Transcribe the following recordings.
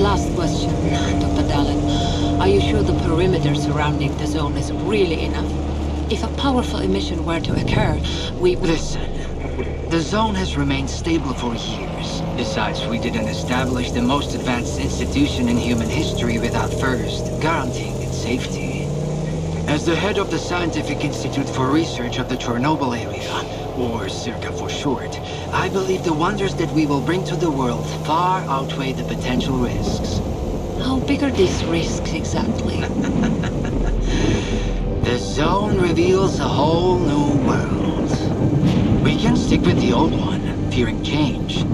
Last question, Dr. Dalin. Are you sure the perimeter surrounding the zone is really enough? If a powerful emission were to occur, we... Listen, the zone has remained stable for years. Besides, we didn't establish the most advanced institution in human history without first guaranteeing its safety. As the head of the Scientific Institute for Research of the Chernobyl area, or SIRCAA for short, I believe the wonders that we will bring to the world far outweigh the potential risks. How big are these risks exactly? The zone reveals a whole new world. We can stick with the old one, fearing change.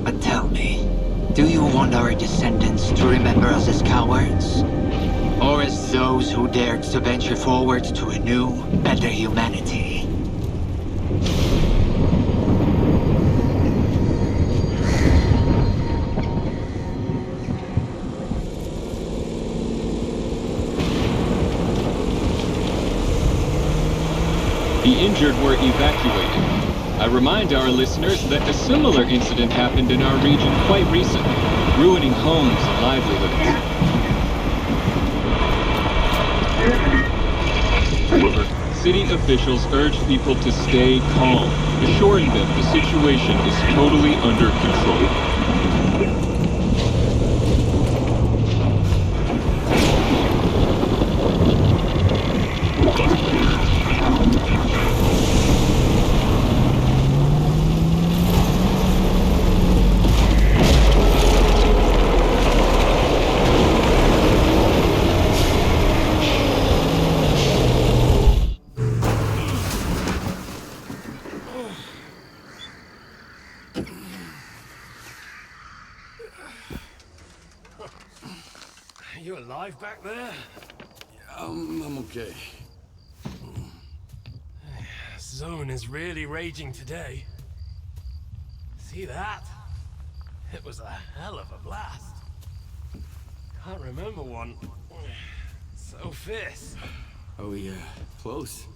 But tell me, do you want our descendants to remember us as cowards? Or as those who dared to venture forward to a new, better humanity? The injured were evacuated. I remind our listeners that a similar incident happened in our region quite recently, ruining homes and livelihoods. City officials urge people to stay calm, assuring them the situation is totally under control. You alive back there? I'm okay. Zone is really raging today. See that? It was a hell of a blast. Can't remember one so fierce. Are we, close?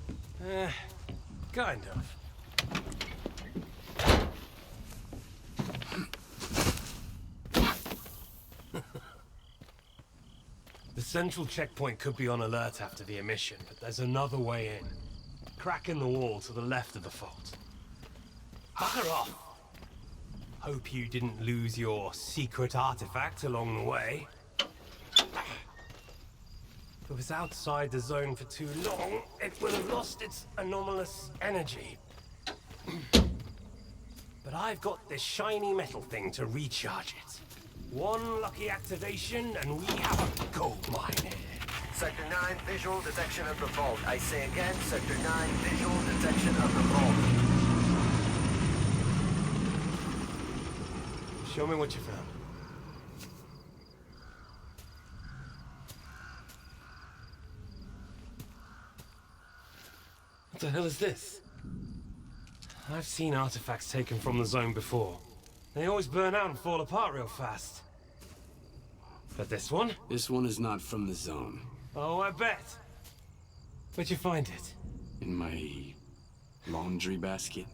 Kind of. The central checkpoint could be on alert after the emission, but there's another way in. Crack in the wall to the left of the fault. Bugger off! Hope you didn't lose your secret artifact along the way. If it was outside the zone for too long, it would have lost its anomalous energy. But I've got this shiny metal thing to recharge it. One lucky activation, and we have a gold mine here. Sector 9, visual detection of the vault. I say again, Sector 9, visual detection of the vault. Show me what you found. What the hell is this? I've seen artifacts taken from the zone before. They always burn out and fall apart real fast. But this one? This one is not from the zone. Oh, I bet. Where'd you find it? In my laundry basket.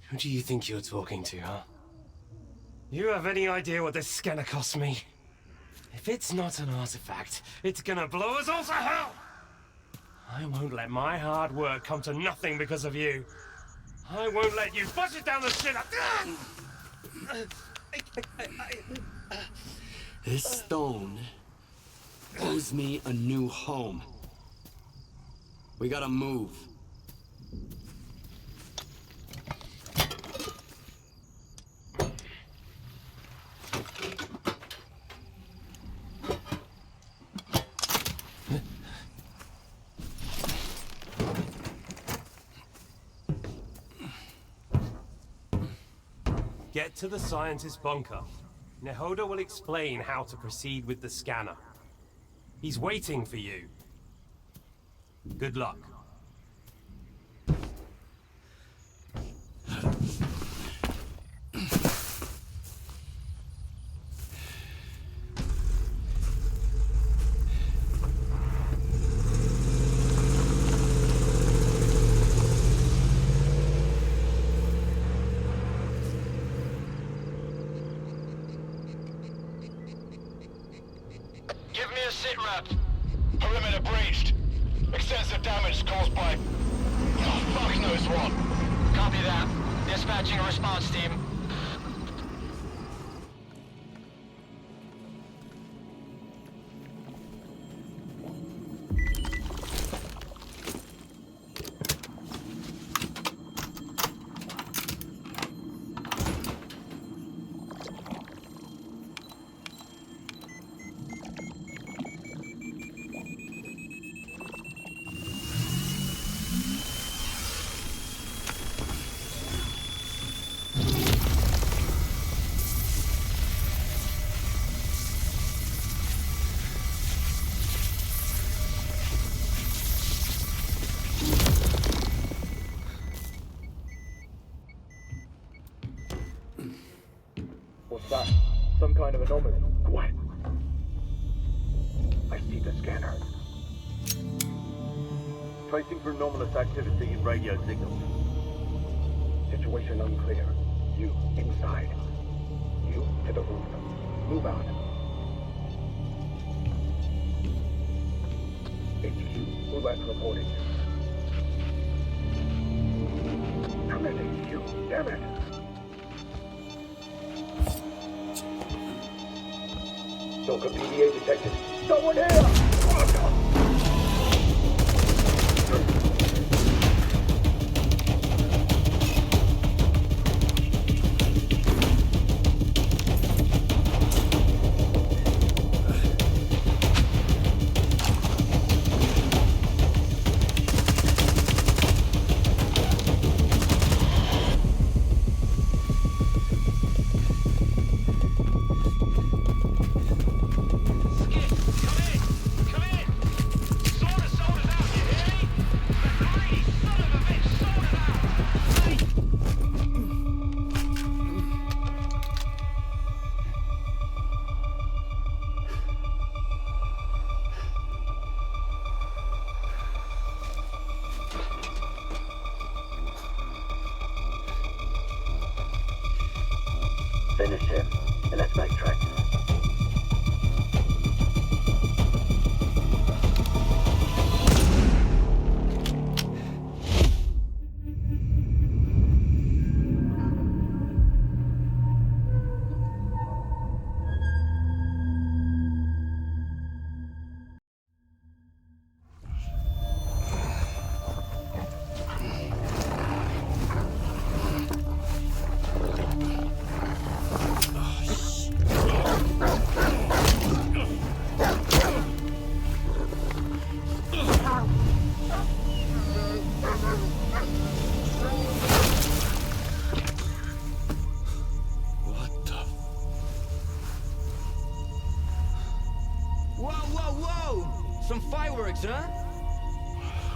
Who do you think you're talking to, huh? You have any idea what this scanner cost me? If it's not an artifact, it's gonna blow us all to hell! I won't let my hard work come to nothing because of you. I won't let you push it down the shit. This stone owes me a new home. We gotta move. Get to the scientist's bunker. Nehoda will explain how to proceed with the scanner. He's waiting for you. Good luck. Sit rep. Perimeter breached. Extensive damage caused by... oh, fuck knows what. Copy that. Dispatching a response team. What's that? Some kind of anomaly. Quiet. I see the scanner. Tracing for anomalous activity in radio signals. Situation unclear. You, inside. You, to the roof. Move out. HQ, move out reporting. Come in, HQ. Damn it! Stalker PDA detected. Someone here! Oh, no. Finish him, and let's backtrack. Some fireworks, huh?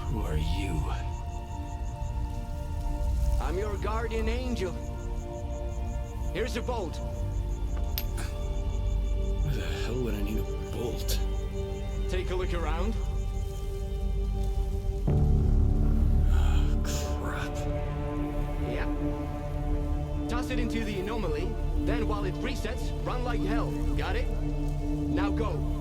Who are you? I'm your guardian angel. Here's a bolt. Why the hell would I need a bolt? Take a look around. Oh, crap. Yeah. Toss it into the anomaly, then while it resets, run like hell. Got it? Now go.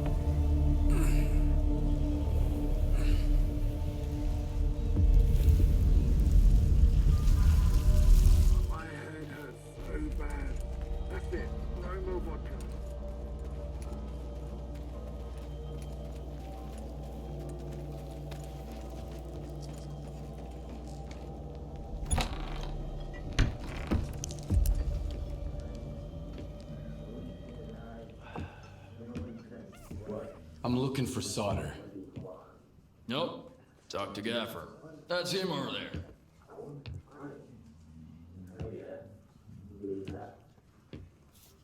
I'm looking for solder. Nope. Talk to Gaffer. That's him over there.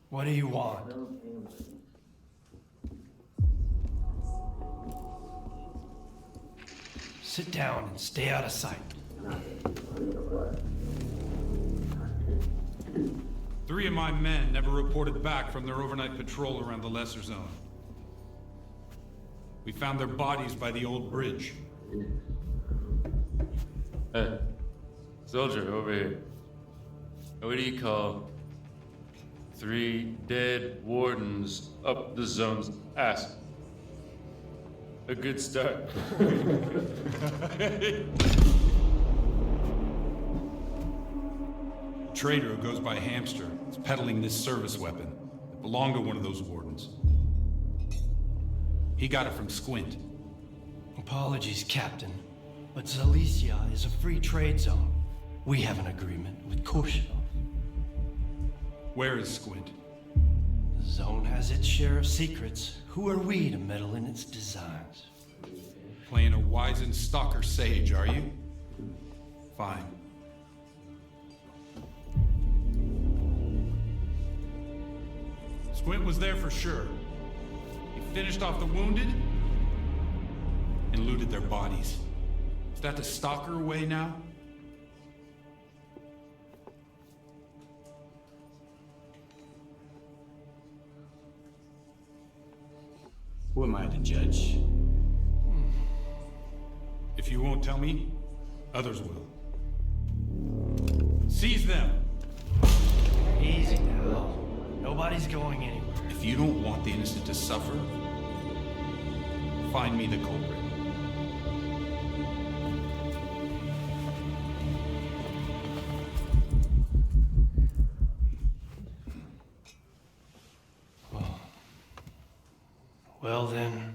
What do you want? Sit down and stay out of sight. 3 of my men never reported back from their overnight patrol around the Lesser Zone. We found their bodies by the old bridge. Hey, soldier over here. What do you call 3 dead wardens up the zone's ass? A good start. A trader who goes by Hamster is peddling this service weapon that belonged to one of those wardens. He got it from Squint. Apologies, Captain, but Zalicia is a free trade zone. We have an agreement with Korshunov. Where is Squint? The zone has its share of secrets. Who are we to meddle in its designs? Playing a wizened Stalker sage, are you? Fine. Squint was there for sure. He finished off the wounded and looted their bodies. Is that the Stalker way now? Who am I to judge? If you won't tell me, others will. Seize them! Easy now. Nobody's going anywhere. If you don't want the innocent to suffer, find me the culprit. Well then,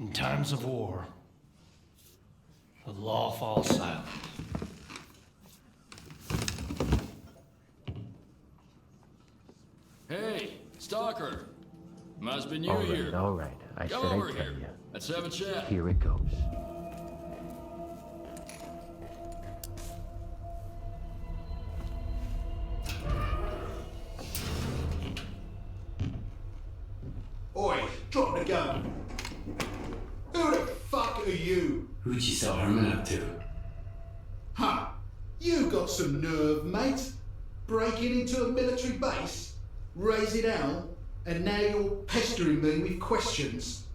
in times of war, the law falls silent. Hey, Stalker. Must be new here. All right. I Come said over I'd tell here. you. Let's have a chat. Here it goes. Oi, drop the gun. Who the fuck are you? Who'd you sell Herman up to? Huh? You got some nerve, mate. Breaking into a military base, raising hell, and now you're pestering me with questions.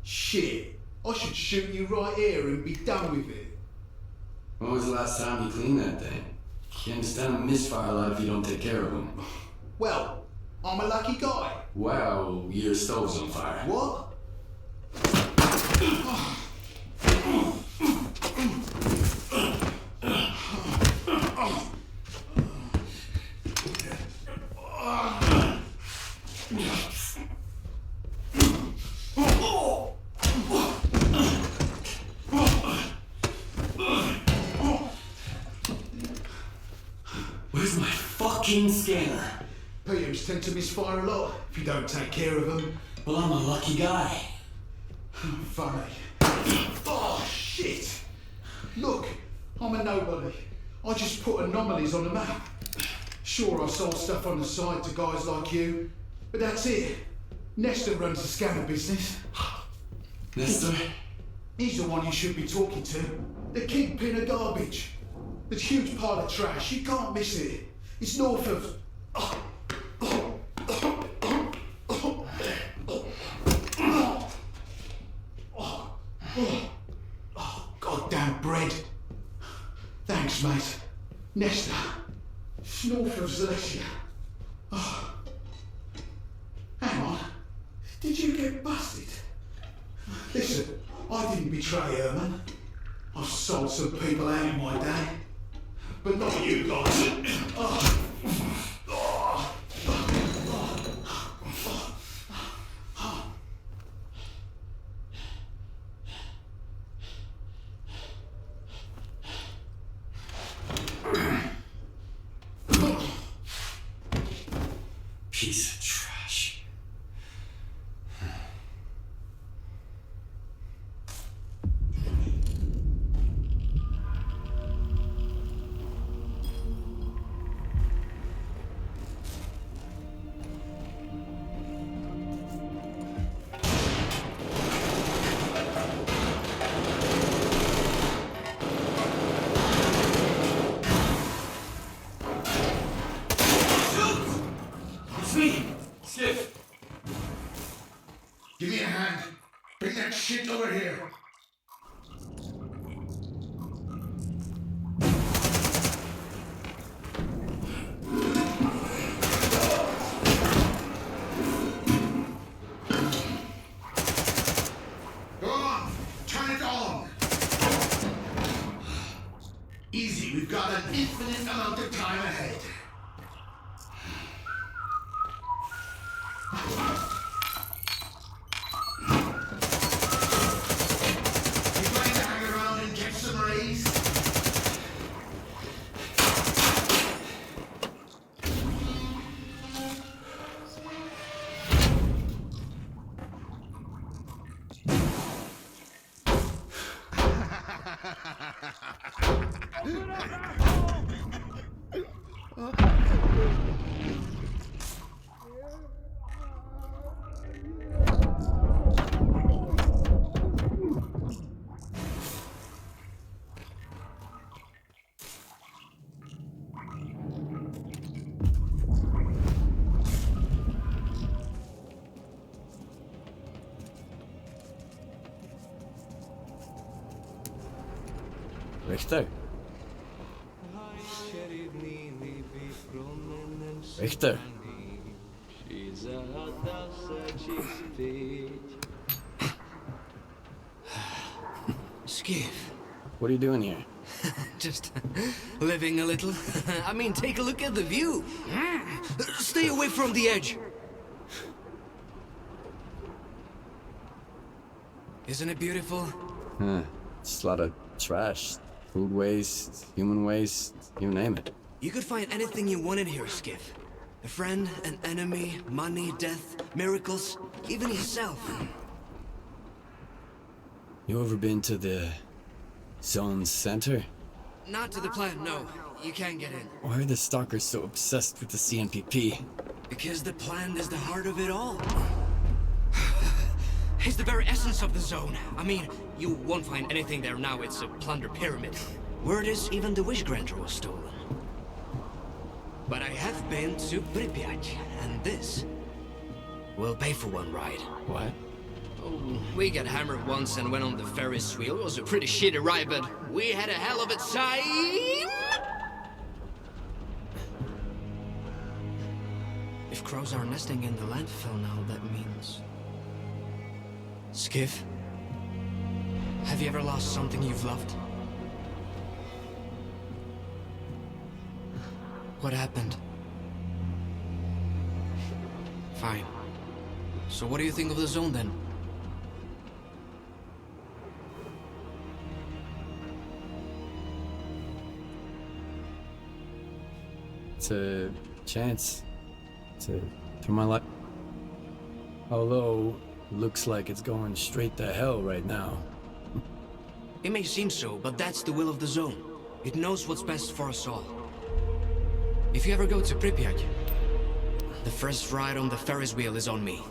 Shit, I should shoot you right here and be done with it. When was the last time you cleaned that thing? You understand a misfire a lot if you don't take care of them. Well, I'm a lucky guy. Wow, your stove's on fire. What? Where's my fucking scanner? PMs tend to misfire a lot if you don't take care of them. Well, I'm a lucky guy. Funny. Oh, shit. Look, I'm a nobody. I just put anomalies on the map. Sure, I sold stuff on the side to guys like you, but that's it. Nestor runs the scanner business. Nestor? He's the one you should be talking to. The kingpin of garbage. The huge pile of trash, you can't miss it. It's north of... goddamn bread. Thanks, mate. Nestor. It's north of Zalicia. Oh. Hang on. Did you get busted? Listen, I didn't betray Herman. I've sold some people out in my day. But not you guys. Piece of trash. Easy, we've got an infinite amount of time ahead. You going to hang around and get some rays? Richter? Richter? Skiff. What are you doing here? Just living a little. I mean, take a look at the view. Stay away from the edge. Isn't it beautiful? Just a lot of trash. Food waste, human waste, you name it. You could find anything you wanted here, Skiff. A friend, an enemy, money, death, miracles, even yourself. You ever been to the zone's center? Not to the plant, no. You can't get in. Why are the Stalkers so obsessed with the CNPP? Because the plant is the heart of it all. It's the very essence of the zone. I mean, you won't find anything there now. It's a plunder pyramid. Word is even the wish granter was stolen. But I have been to Pripyat, and this will pay for one ride. What? Oh, we got hammered once and went on the Ferris wheel. It was a pretty shitty ride, but we had a hell of a time! If crows are nesting in the landfill now, that means... Skiff? Have you ever lost something you've loved? What happened? Fine. So what do you think of the zone then? It's a chance to turn my life. Although, looks like it's going straight to hell right now. It may seem so, but that's the will of the zone. It knows what's best for us all. If you ever go to Pripyat, the first ride on the Ferris wheel is on me.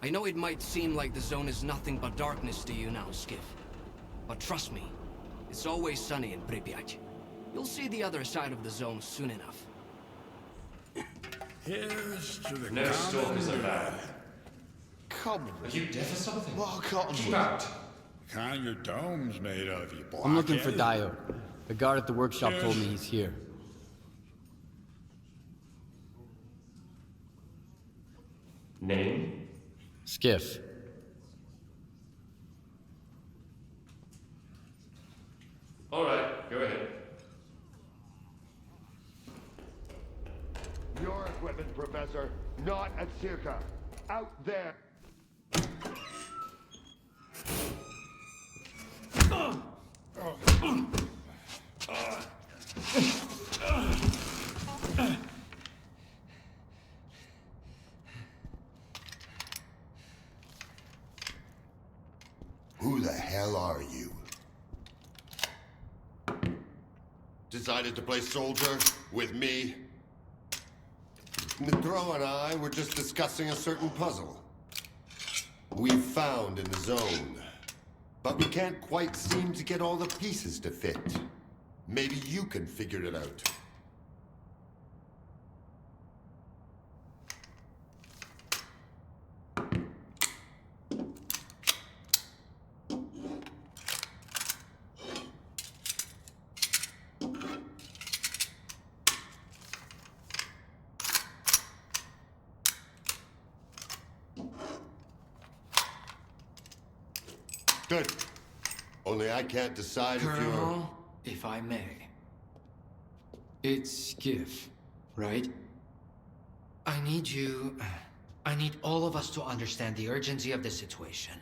I know it might seem like the zone is nothing but darkness to you now, Skiff. But trust me, it's always sunny in Pripyat. You'll see the other side of the zone soon enough. Here's to the No stalkers are bad. Come. Are you deaf or something? Well, cotton. Keep out. Kind your dome's made of, you blockhead. I'm looking for Dio. The guard at the workshop told me he's here. Name? Skiff. All right, go ahead. Your equipment, Professor, not at SIRCAA. Out there. Who the hell are you? Decided to play soldier with me? Nitro and I were just discussing a certain puzzle we've found in the zone, but we can't quite seem to get all the pieces to fit. Maybe you can figure it out. Good. Only I can't decide if you're... Colonel, if I may. It's Skiff, right? I need all of us to understand the urgency of the situation,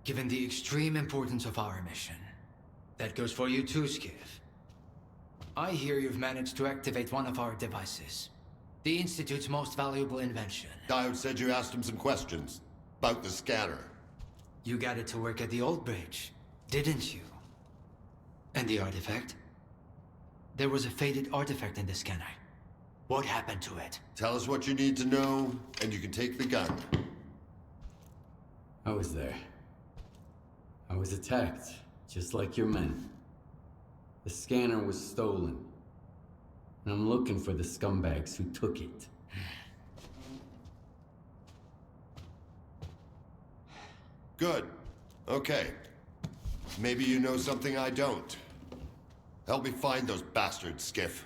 given the extreme importance of our mission. That goes for you too, Skiff. I hear you've managed to activate one of our devices. The Institute's most valuable invention. Diode said you asked him some questions about the scanner. You got it to work at the old bridge, didn't you? And the artifact? There was a faded artifact in the scanner. What happened to it? Tell us what you need to know, and you can take the gun. I was there. I was attacked, just like your men. The scanner was stolen. And I'm looking for the scumbags who took it. Good. Okay. Maybe you know something I don't. Help me find those bastards, Skiff.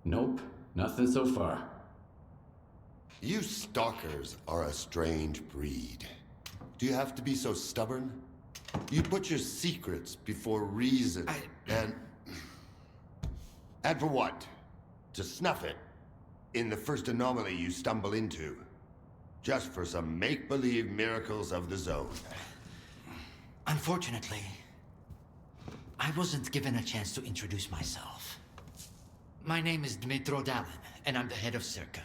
Nope, nothing so far. You stalkers are a strange breed. Do you have to be so stubborn? You put your secrets before reason, and for what? To snuff it in the first anomaly you stumble into. Just for some make-believe miracles of the zone. Unfortunately, I wasn't given a chance to introduce myself. My name is Dmitro Dalin, and I'm the head of SIRCAA.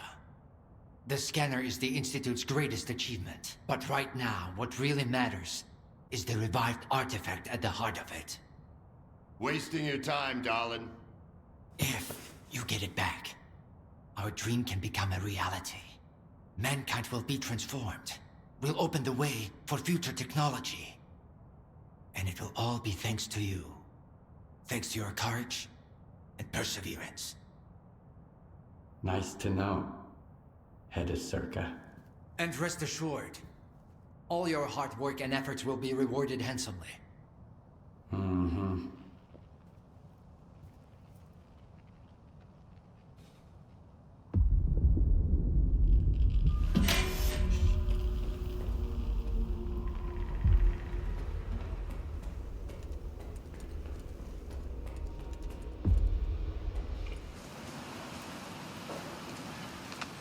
The scanner is the Institute's greatest achievement. But right now, what really matters is the revived artifact at the heart of it. Wasting your time, Dalin. If you get it back, our dream can become a reality. Mankind will be transformed. We'll open the way for future technology. And it will all be thanks to you. Thanks to your courage and perseverance. Nice to know, head of SIRCAA. And rest assured, all your hard work and efforts will be rewarded handsomely. Mm-hmm.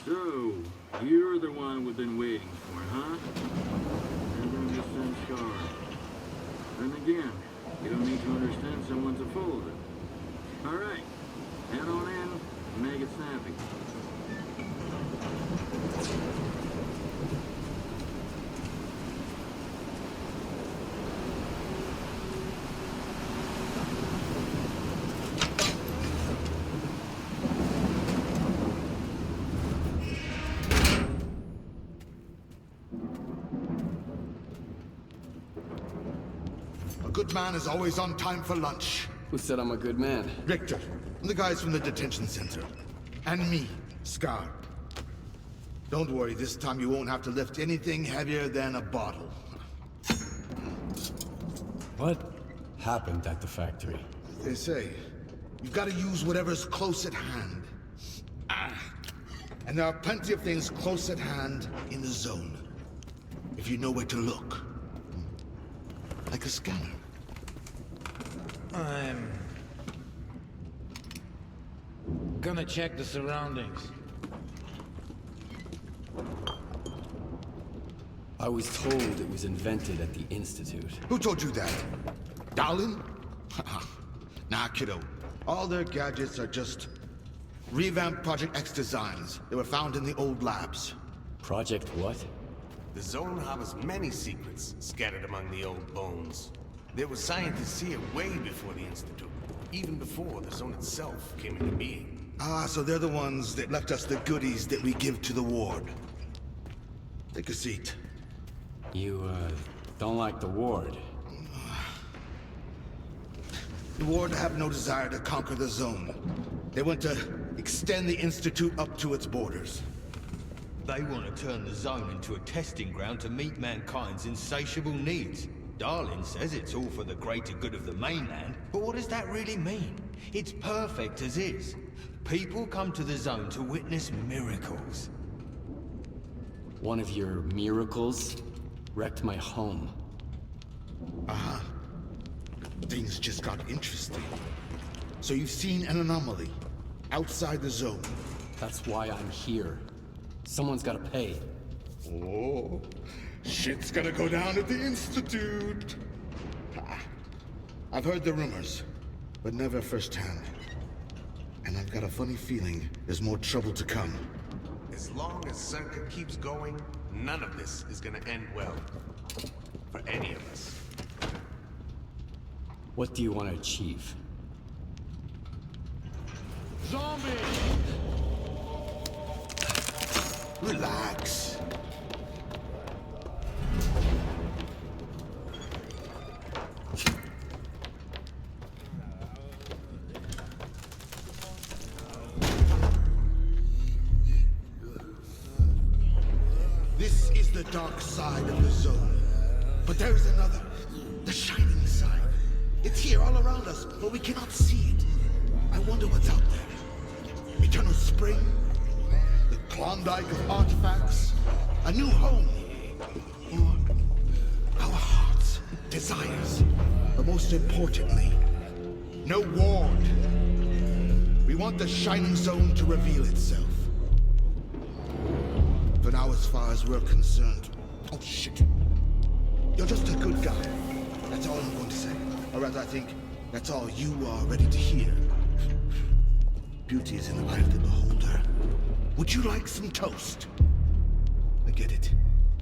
So, you're the one we've been waiting for, huh? And then just send Scar. Then again, you don't need to understand someone to follow them. Alright, head on in and make it snappy. A good man is always on time for lunch. Who said I'm a good man? Richter, and the guys from the detention center. And me, S.T.A.L.K.E.R. Don't worry, this time you won't have to lift anything heavier than a bottle. What happened at the factory? They say, you've got to use whatever's close at hand. And there are plenty of things close at hand in the zone. If you know where to look. Like a scanner. I'm gonna check the surroundings. I was told it was invented at the Institute. Who told you that? Dalin? Nah, kiddo. All their gadgets are just revamped Project X designs. They were found in the old labs. Project what? The zone harbors many secrets scattered among the old bones. There were scientists here way before the Institute, even before the zone itself came into being. Ah, so they're the ones that left us the goodies that we give to the ward. Take a seat. You, don't like the ward? The ward have no desire to conquer the zone. They want to extend the Institute up to its borders. They want to turn the zone into a testing ground to meet mankind's insatiable needs. Dalin says it's all for the greater good of the mainland, but what does that really mean? It's perfect as is. People come to the zone to witness miracles. One of your miracles wrecked my home. Uh-huh. Things just got interesting. So you've seen an anomaly outside the zone. That's why I'm here. Someone's gotta pay. Oh, shit's gonna go down at the Institute. I've heard the rumors, but never firsthand. And I've got a funny feeling there's more trouble to come. As long as SIRCAA keeps going, none of this is gonna end well. For any of us. What do you want to achieve? Zombie! Relax. This is the dark side of the zone. But there's another. The shining side. It's here all around us, but we cannot see it. I wonder what's out there. Eternal spring? The Klondike of artifacts? A new home? Or our hearts, desires? But most importantly, no ward. We want the shining zone to reveal itself. For now, as far as we're concerned... Oh, shit. You're just a good guy. That's all I'm going to say. Or rather, I think that's all you are ready to hear. Beauty is in the eye of the beholder. Would you like some toast? I get it.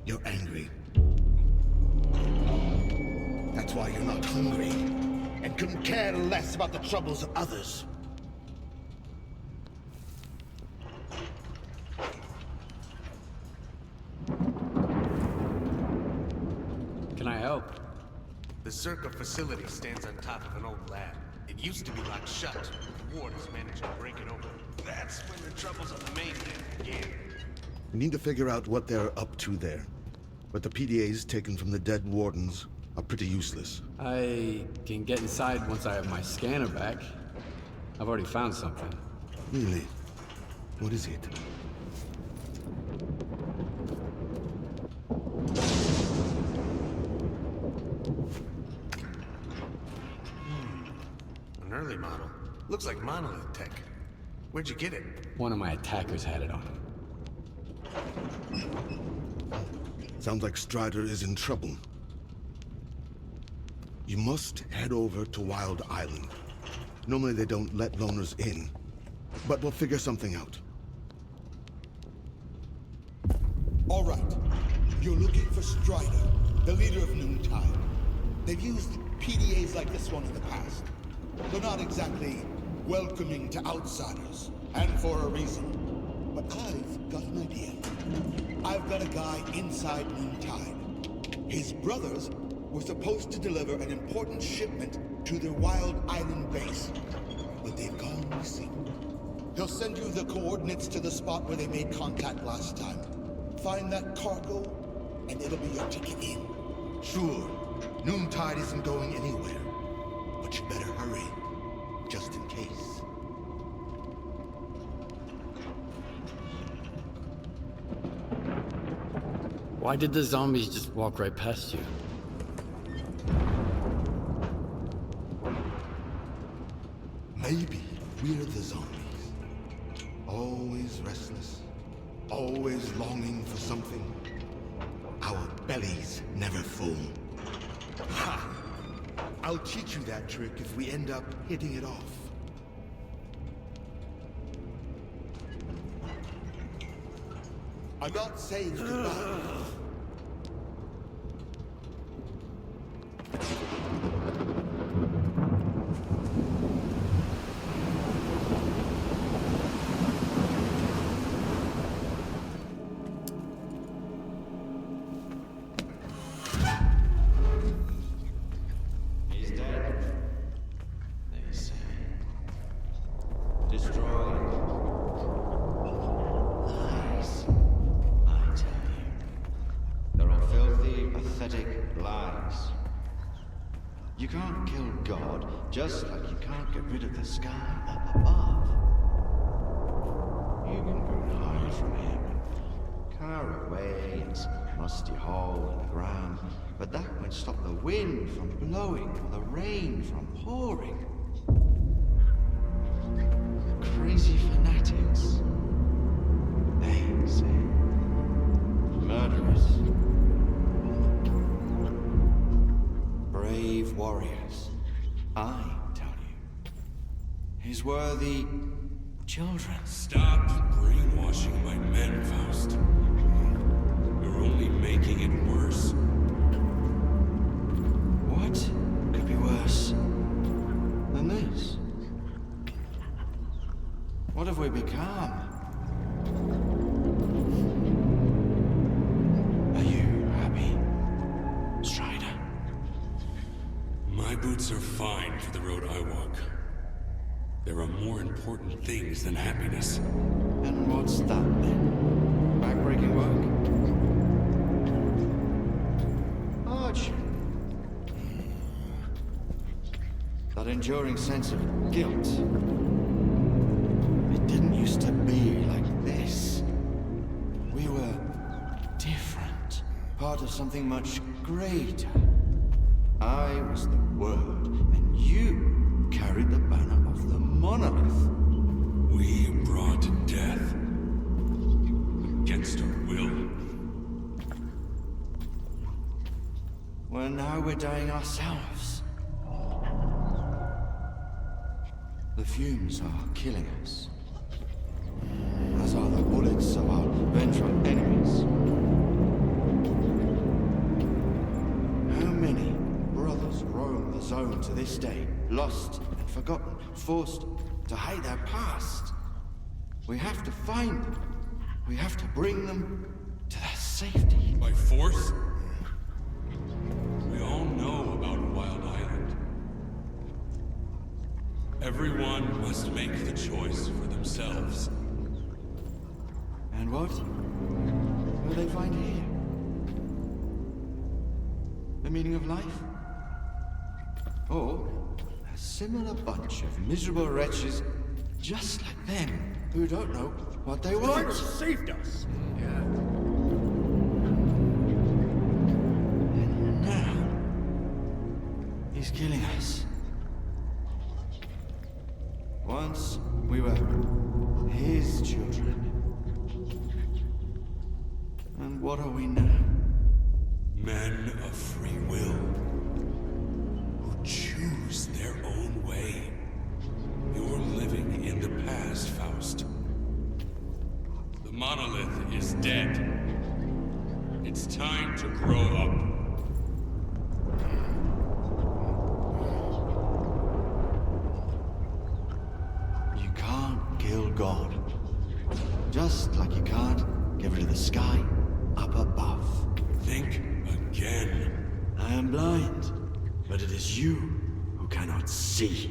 You're angry. That's why you're not hungry. And couldn't care less about the troubles of others. Can I help? The SIRCAA facility stands on top of an old lab. It used to be locked shut. The ward has managed to break it open. That's when the troubles on the mainland began. We need to figure out what they're up to there. But the PDAs taken from the dead wardens are pretty useless. I can get inside once I have my scanner back. I've already found something. Really? What is it? An early model. Looks like Monolith tech. Where'd you get it? One of my attackers had it on him. Sounds like Strider is in trouble. You must head over to Wild Island. Normally they don't let loners in, but we'll figure something out. All right. You're looking for Strider, the leader of Noontide. They've used PDAs like this one in the past. They're not exactly welcoming to outsiders, and for a reason. But I've got an idea. I've got a guy inside Noontide. His brothers were supposed to deliver an important shipment to their Wild Island base, but they've gone missing. He'll send you the coordinates to the spot where they made contact last time. Find that cargo, and it'll be your ticket in. Sure, Noontide isn't going anywhere, but you better hurry, just in case. Why did the zombies just walk right past you? Maybe we're the zombies. Always restless, always longing for something. Our bellies never full. Ha! I'll teach you that trick if we end up hitting it off. I'm not saying goodbye. He's dead, they say. Destroyed. Lies, I tell you. There are filthy, pathetic lies. You can't kill God, just like you can't get rid of the sky up above. You can go and hide from him and cower away in some musty hole in the ground, but that won't stop the wind from blowing or the rain from pouring. Crazy fanatics, they say. Murderers. Brave warriors, I tell you. His worthy children. Stop brainwashing my men, Faust. You're only making it worse. What could be worse than this? What have we become? Are you happy, Strider? My boots are fine for the road I walk. There are more important things than happiness. And what's that then? Backbreaking work? Arch. That enduring sense of guilt. It didn't used to be like this. We were different. Part of something much greater. I was the Word, and you carried the banner of the Monolith. We brought death. Against our will. Well, now we're dying ourselves. The fumes are killing us. As are the bullets of our vengeful enemies. How many brothers roam the zone to this day, lost and forgotten, forced to hide their past? We have to find them. We have to bring them to their safety. By force? We all know about Wild Island. Everyone must make the choice for themselves. And what will they find here? The meaning of life? Or a similar bunch of miserable wretches just like them who don't know what they want? The fighter saved us! Yeah. And now, he's killing us. Once we were his children. And what are we now? Men of free will. Who choose their own way. You're living in the past, Faust. The Monolith is dead. It's time to grow up. You can't kill God. Just like you can't get rid of the sky up above. Think again. I am blind, but it is you who cannot see.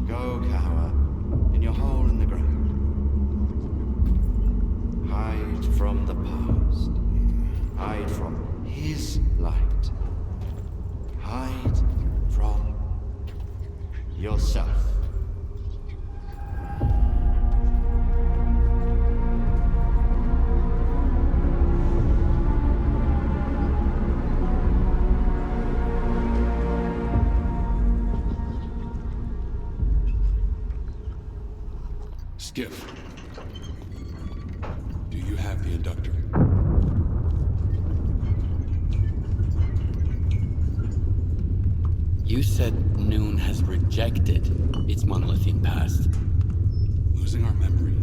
Go cower in your hole in the ground. Hide from the past. Hide from his light. Hide from yourself. Skiff. Do you have the Inductor? You said Noon has rejected its monolithian past. Losing our memory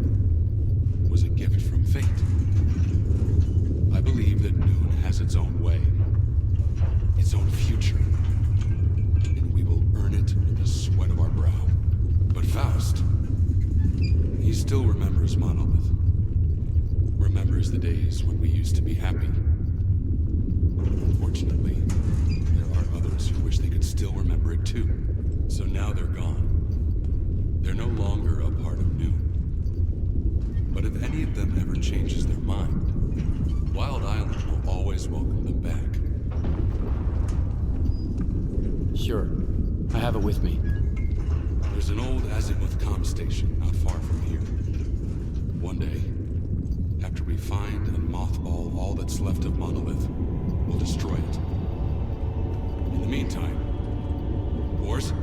was a gift from fate. I believe that Noon has its own way, its own future, and we will earn it with the sweat of our brow. But Faust, he still remembers Monolith. Remembers the days when we used to be happy. Unfortunately, there are others who wish they could still remember it too. So now they're gone. They're no longer a part of Noon. But if any of them ever changes their mind, Wild Island will always welcome them back. Sure. I have it with me. There's an old azimuth comm station not far from here. One day, after we find and mothball all that's left of Monolith, we'll destroy it. In the meantime, Wars?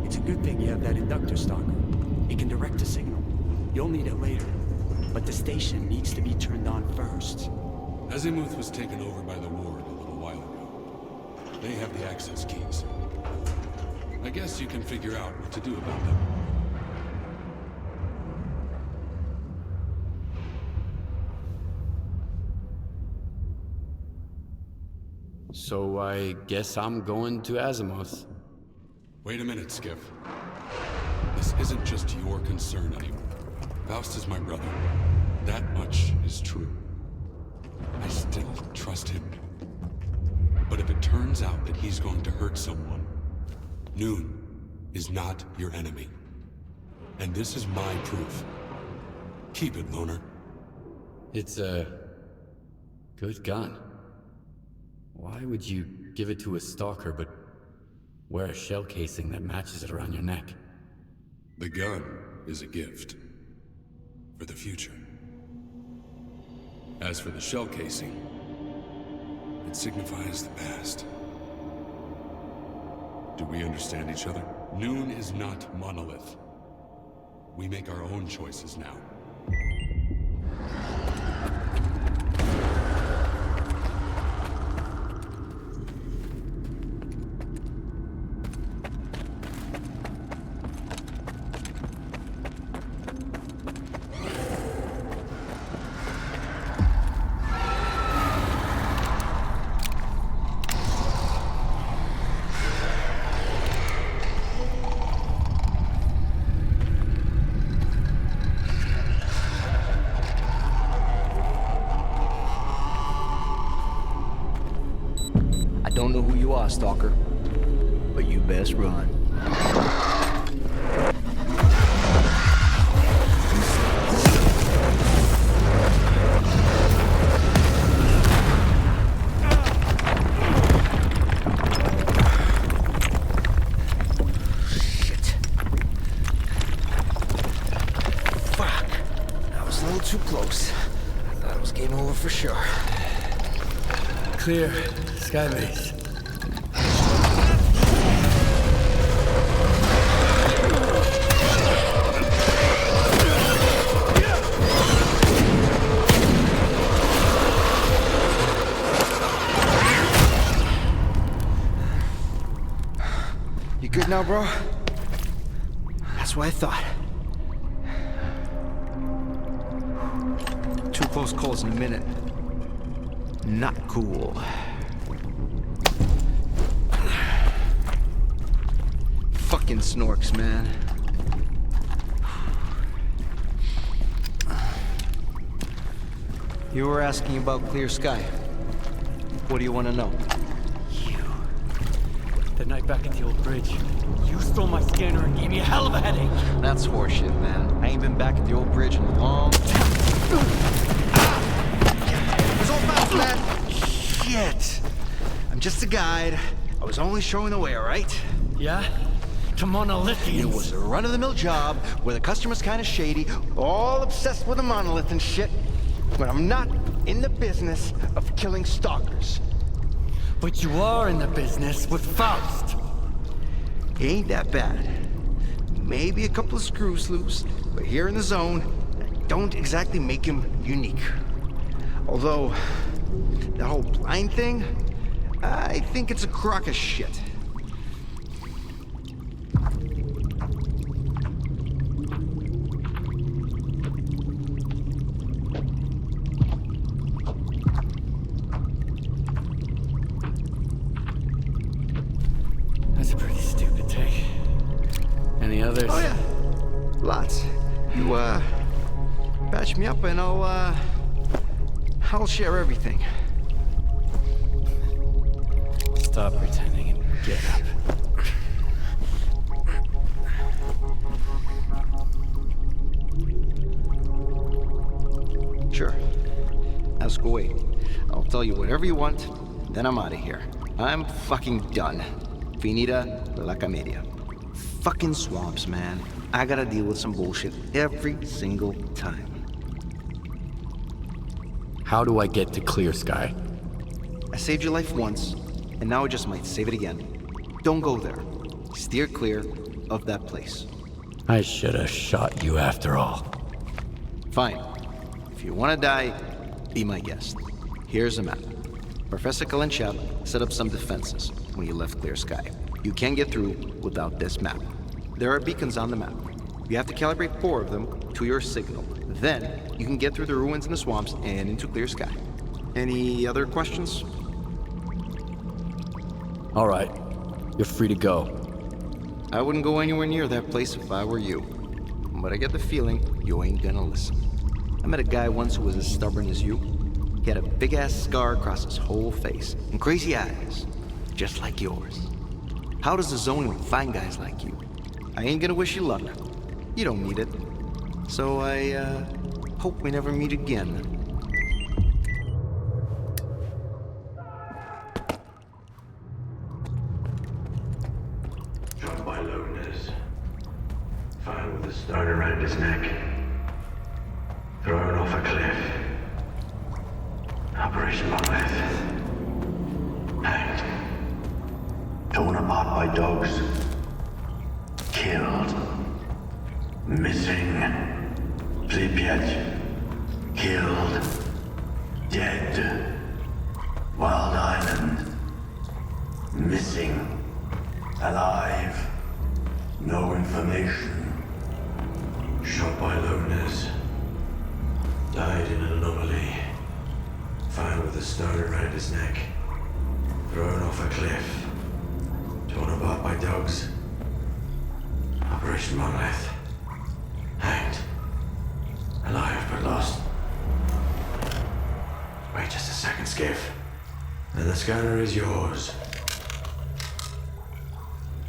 It's a good thing you have that inductor, Stalker. It can direct a signal. You'll need it later. But the station needs to be turned on first. Azimuth was taken over by the Ward a little while ago. They have the access keys. I guess you can figure out what to do about them. So I guess I'm going to Azimuth. Wait a minute, Skiff. This isn't just your concern anymore. Faust is my brother. That much is true. I still trust him. But if it turns out that he's going to hurt someone, Noon is not your enemy. And this is my proof. Keep it, Loner. It's a good gun. Why would you give it to a stalker but wear a shell casing that matches it around your neck? The gun is a gift. For the future. As for the shell casing, it signifies the past. Do we understand each other? Noon is not Monolith. We make our own choices now. I don't know who you are, Stalker, but you best run. Shit. Fuck. That was a little too close. I thought it was game over for sure. Clear. Skybase. You good now, bro? That's what I thought. Two close calls in a minute. Not cool. Fucking snorks, man. You were asking about clear sky. What do you want to know? That night back at the old bridge, you stole my scanner and gave me a hell of a headache. That's horseshit, man. I ain't been back at the old bridge in a long time. It was all Faust, man. Shit. I'm just a guide. I was only showing the way, all right? Yeah? To Monolithians. It was a run-of-the-mill job where the customer's kind of shady, all obsessed with the monolith and shit. But I'm not in the business of killing stalkers. But you are in the business with Faust. He ain't that bad. Maybe a couple of screws loose, but here in the zone, don't exactly make him unique. Although, the whole blind thing, I think it's a crock of shit. That's a pretty stupid take. Any others? Oh yeah, lots. You patch me up and I'll share everything. Stop pretending and get up. Sure. ask away. I'll tell you whatever you want, then I'm out of here. I'm fucking done. Finita la comedia. Fucking swamps, man. I gotta deal with some bullshit every single time. How do I get to Clear Sky? I saved your life once, and now I just might save it again. Don't go there. Steer clear of that place. I should have shot you after all. Fine. If you want to die, be my guest. Here's a map. Professor Kalinchap set up some defenses when you left Clear Sky. You can't get through without this map. There are beacons on the map. You have to calibrate 4 of them to your signal. Then, you can get through the ruins in the swamps and into Clear Sky. Any other questions? All right. You're free to go. I wouldn't go anywhere near that place if I were you. But I get the feeling you ain't gonna listen. I met a guy once who was as stubborn as you. He had a big-ass scar across his whole face, and crazy eyes, just like yours. How does the zone even find guys like you? I ain't gonna wish you luck. You don't need it. So I, hope we never meet again. Shot by loners. Found with a stone around his neck. Thrown off a cliff. Operation Monolith. Hanged. Torn apart by dogs. Killed. Missing. Pripyat. Killed. Dead. Wild Island. Missing. Alive. No information. Shot by loners. Died in an anomaly. Found with a stone around his neck. Thrown off a cliff. Torn apart by dogs. Operation Monolith. Hanged. Alive but lost. Wait just a second, Skiff. And the scanner is yours.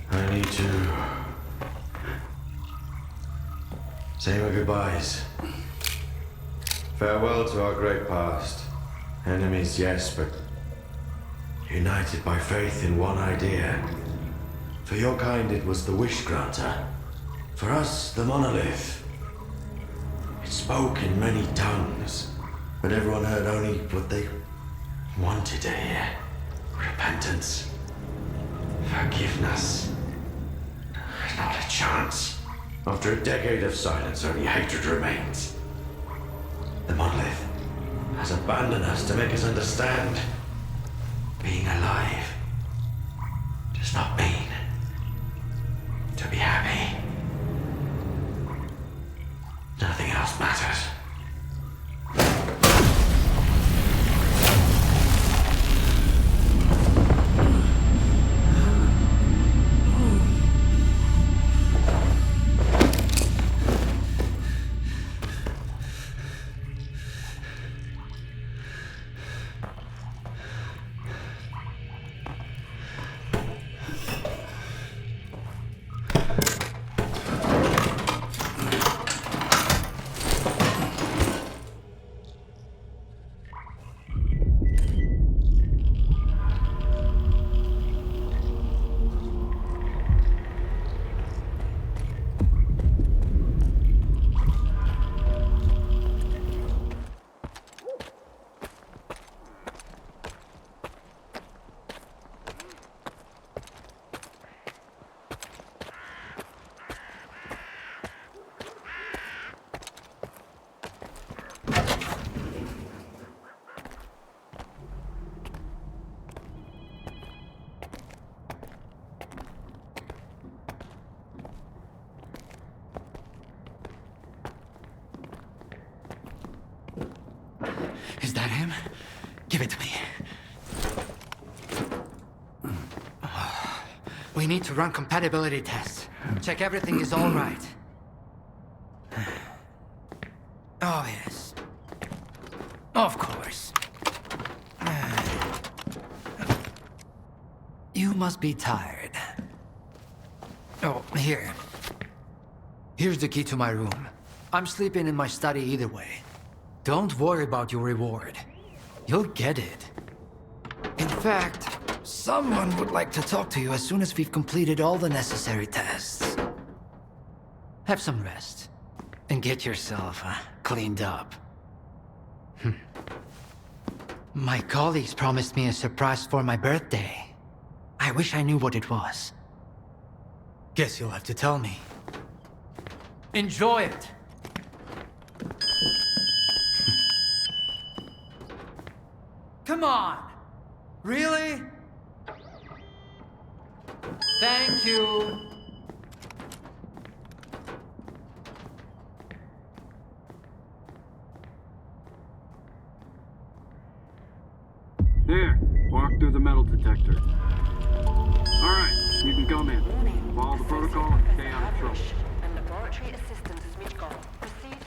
I need to say my goodbyes. Farewell to our great past. Enemies, yes, but united by faith in one idea. For your kind, it was the Wish Granter. For us, the Monolith. It spoke in many tongues, but everyone heard only what they wanted to hear. Repentance. Forgiveness. Not a chance. After a decade of silence, only hatred remains. The Monolith has abandoned us to make us understand. Being alive does not mean to be happy. Nothing else matters. Is that him? Give it to me. We need to run compatibility tests. Check everything is all right. Oh, yes. Of course. You must be tired. Oh, here. Here's the key to my room. I'm sleeping in my study either way. Don't worry about your reward. You'll get it. In fact, someone would like to talk to you as soon as we've completed all the necessary tests. Have some rest, and get yourself cleaned up. My colleagues promised me a surprise for my birthday. I wish I knew what it was. Guess you'll have to tell me. Enjoy it! Come on! Really? Thank you! There, walk through the metal detector. Alright, you can come in. Follow the protocol and stay out of trouble. And laboratory assistance switchcall. Proceed.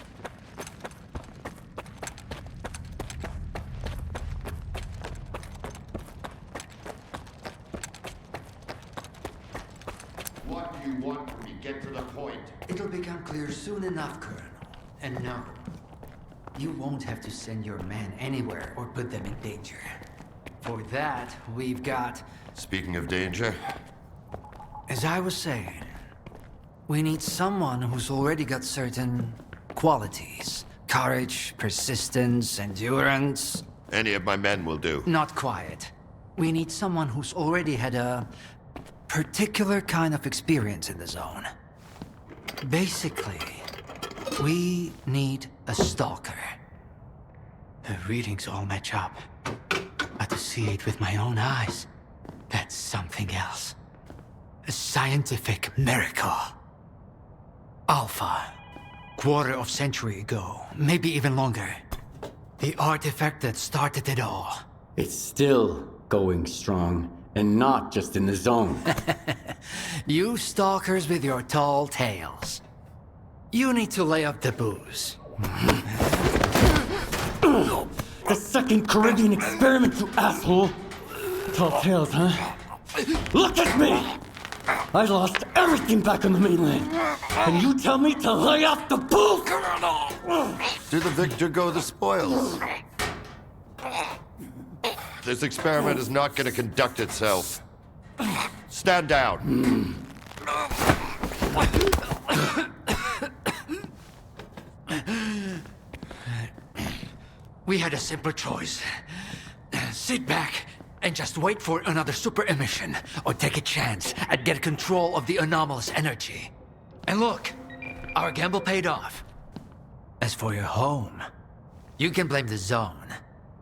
What do you want when we get to the point? It'll become clear soon enough, Colonel. And no, you won't have to send your men anywhere or put them in danger. For that, we've got... Speaking of danger... As I was saying, we need someone who's already got certain qualities. Courage, persistence, endurance. Any of my men will do. Not quiet. We need someone who's already had a particular kind of experience in the zone. Basically, we need a stalker. The readings all match up. But to see it with my own eyes, that's something else. A scientific miracle. Alpha. Quarter of century ago, maybe even longer. The artifact that started it all. It's still going strong, and not just in the zone. You stalkers with your tall tales. You need to lay up the booze. The second Caribbean experiment, you asshole! Tall tales, huh? Look at me! I lost everything back on the mainland. And you tell me to lay off the booze? To the victor go the spoils. This experiment is not going to conduct itself. Stand down. We had a simple choice. Sit back and just wait for another super emission, or take a chance and get control of the anomalous energy. And look, our gamble paid off. As for your home, you can blame the zone,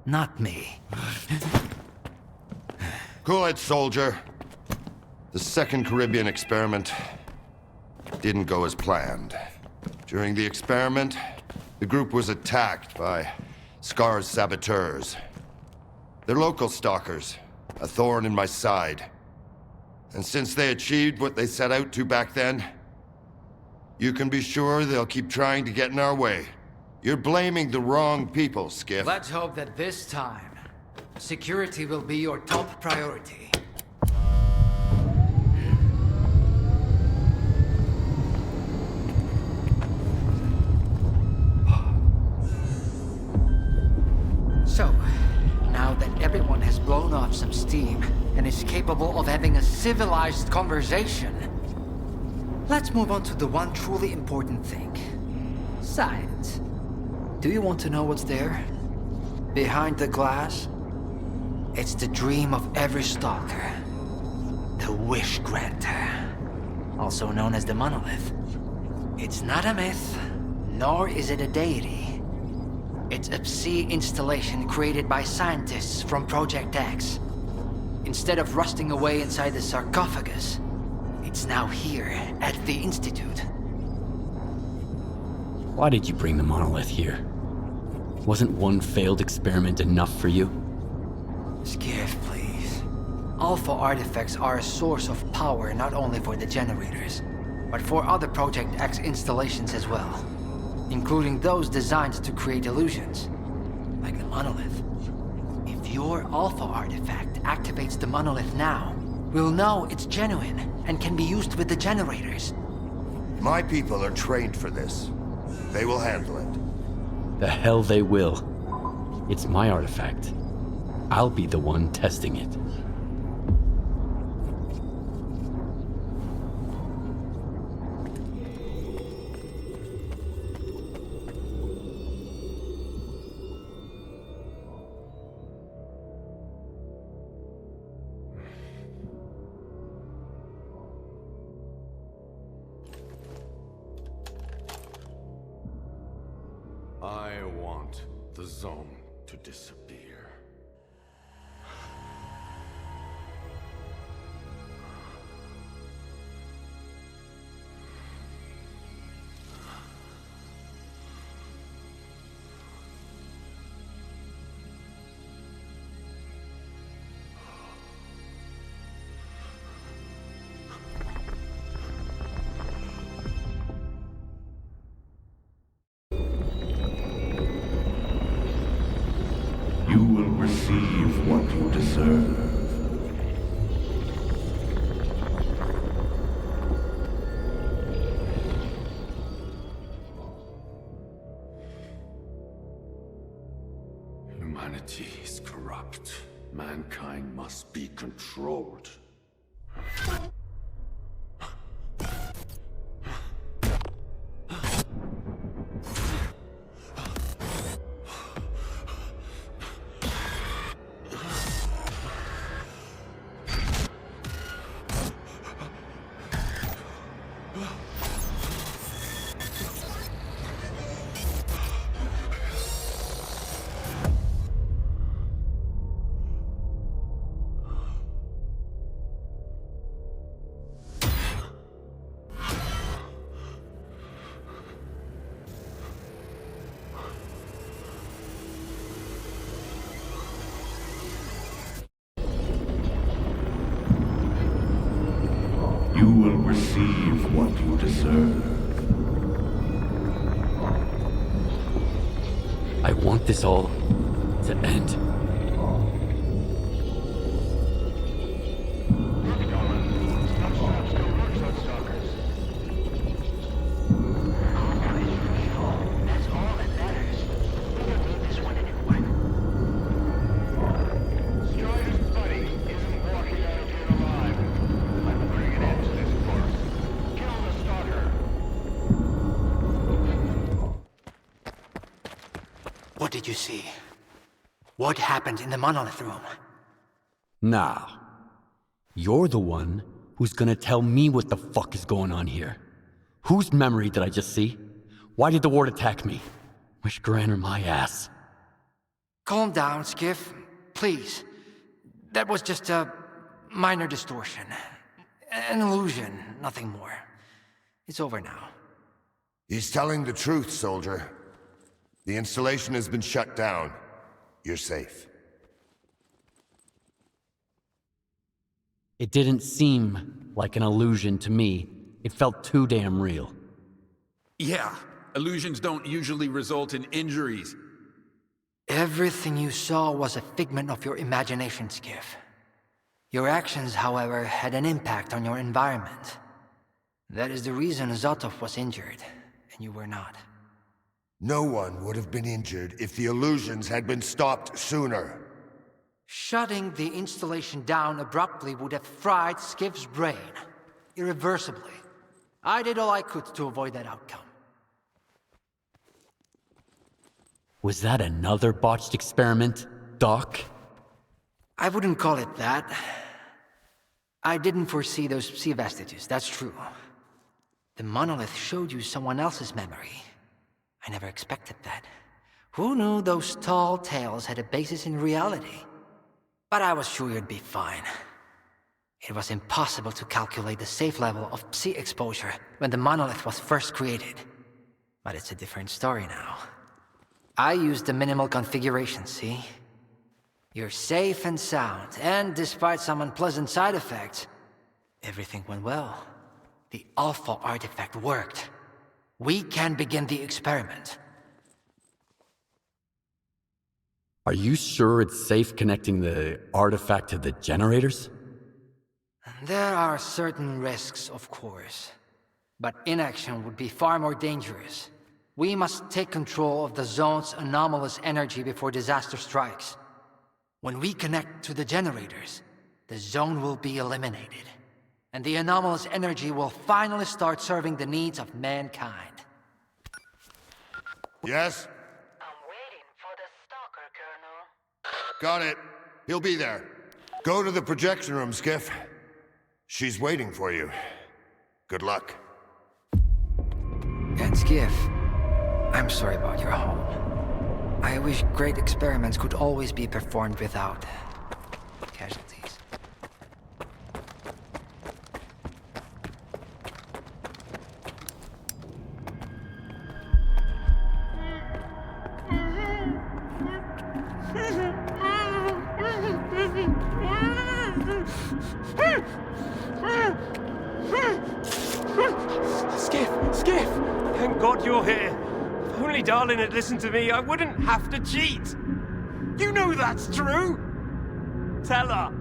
not me. Cool it, soldier. The second Caribbean experiment didn't go as planned. During the experiment, the group was attacked by S.T.A.L.K.E.R's saboteurs. They're local stalkers, a thorn in my side. And since they achieved what they set out to back then, you can be sure they'll keep trying to get in our way. You're blaming the wrong people, Skiff. Let's hope that this time, security will be your top priority. So, now that everyone has blown off some steam and is capable of having a civilized conversation, let's move on to the one truly important thing. Science. Do you want to know what's there? Behind the glass? It's the dream of every stalker. The Wish Granter. Also known as the Monolith. It's not a myth, nor is it a deity. It's a sea installation created by scientists from Project X. Instead of rusting away inside the sarcophagus, it's now here at the Institute. Why did you bring the Monolith here? Wasn't one failed experiment enough for you? Skiff, please. Alpha artifacts are a source of power not only for the generators, but for other Project X installations as well. Including those designed to create illusions, like the Monolith. If your Alpha artifact activates the Monolith now, we'll know it's genuine and can be used with the generators. My people are trained for this. They will handle it. The hell they will. It's my artifact, I'll be the one testing it. I want the zone to disappear. You will receive what you deserve. Humanity is corrupt. Mankind must be controlled. You will receive what you deserve. I want this all to end. What did you see? What happened in the Monolith room? Now, you're the one who's gonna tell me what the fuck is going on here. Whose memory did I just see? Why did the ward attack me? Wish Granner my ass. Calm down, Skiff. Please. That was just a minor distortion. An illusion, nothing more. It's over now. He's telling the truth, soldier. The installation has been shut down. You're safe. It didn't seem like an illusion to me. It felt too damn real. Yeah, illusions don't usually result in injuries. Everything you saw was a figment of your imagination, Skiff. Your actions, however, had an impact on your environment. That is the reason Zotov was injured, and you were not. No one would have been injured if the illusions had been stopped sooner. Shutting the installation down abruptly would have fried Skiff's brain. Irreversibly. I did all I could to avoid that outcome. Was that another botched experiment, Doc? I wouldn't call it that. I didn't foresee those sea vestiges, that's true. The Monolith showed you someone else's memory. I never expected that. Who knew those tall tales had a basis in reality? But I was sure you'd be fine. It was impossible to calculate the safe level of psi exposure when the Monolith was first created. But it's a different story now. I used the minimal configuration, see? You're safe and sound, and despite some unpleasant side effects, everything went well. The Alpha artifact worked. We can begin the experiment. Are you sure it's safe connecting the artifact to the generators? There are certain risks, of course. But inaction would be far more dangerous. We must take control of the zone's anomalous energy before disaster strikes. When we connect to the generators, the zone will be eliminated, and the anomalous energy will finally start serving the needs of mankind. Yes? I'm waiting for the Stalker, Colonel. Got it. He'll be there. Go to the projection room, Skiff. She's waiting for you. Good luck. And Skiff, I'm sorry about your home. I wish great experiments could always be performed without casualties. Skiff! Thank God you're here. If only Dalin had listened to me, I wouldn't have to cheat. You know that's true. Tell her.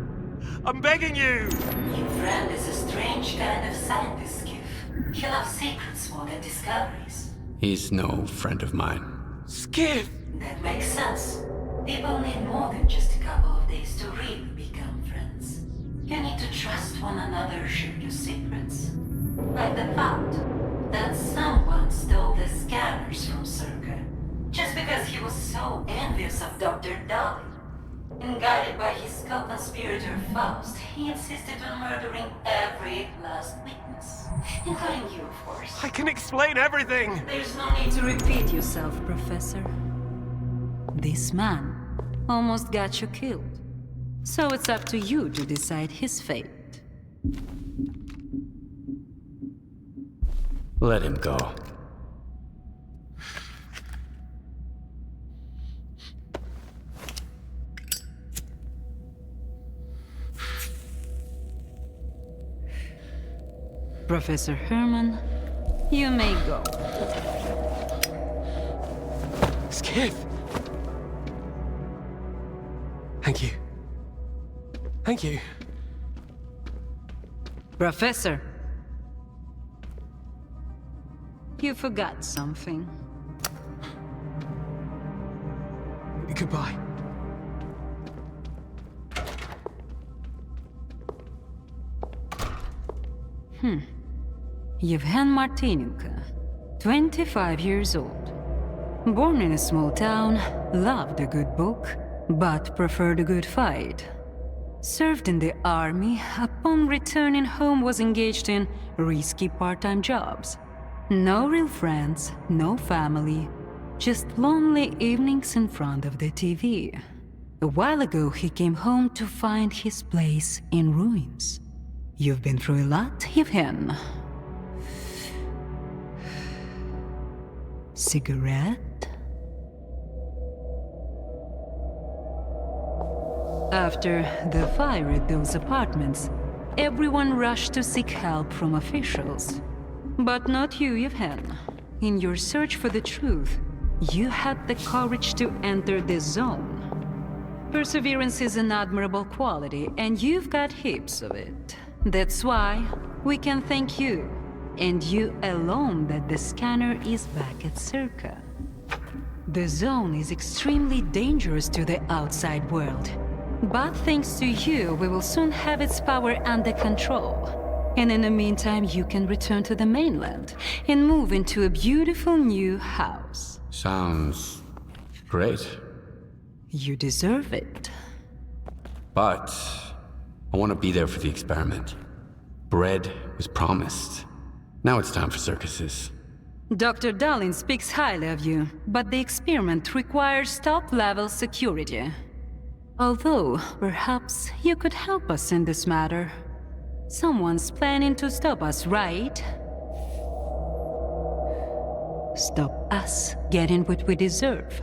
I'm begging you. Your friend is a strange kind of scientist, Skiff. He loves secrets more than discoveries. He's no friend of mine. Skiff! That makes sense. People need more than just a couple of days to really become friends. You need to trust one another, share your secrets. Like the fact that someone stole the scanners from SIRCAA just because he was so envious of Dr. Dalin. And guided by his co-conspirator Faust, he insisted on murdering every last witness, including you, of course. I can explain everything! There's no need to repeat yourself, Professor. This man almost got you killed. So it's up to you to decide his fate. Let him go. Professor Herman, you may go. Skiff! Thank you. Thank you. Professor! You forgot something. Goodbye. Yevhen Martinenko, 25 years old. Born in a small town, loved a good book, but preferred a good fight. Served in the army, upon returning home was engaged in risky part-time jobs. No real friends, no family, just lonely evenings in front of the TV. A while ago, he came home to find his place in ruins. You've been through a lot, Yevhen. Cigarette? After the fire at those apartments, everyone rushed to seek help from officials. But not you, Yevhen. In your search for the truth, you had the courage to enter the zone. Perseverance is an admirable quality, and you've got heaps of it. That's why we can thank you, and you alone, that the scanner is back at SIRCAA. The zone is extremely dangerous to the outside world. But thanks to you, we will soon have its power under control. And in the meantime, you can return to the mainland and move into a beautiful new house. Sounds great. You deserve it. But I want to be there for the experiment. Bread was promised. Now it's time for circuses. Dr. Dalin speaks highly of you, but the experiment requires top-level security. Although, perhaps you could help us in this matter. Someone's planning to stop us, right? Stop us getting what we deserve.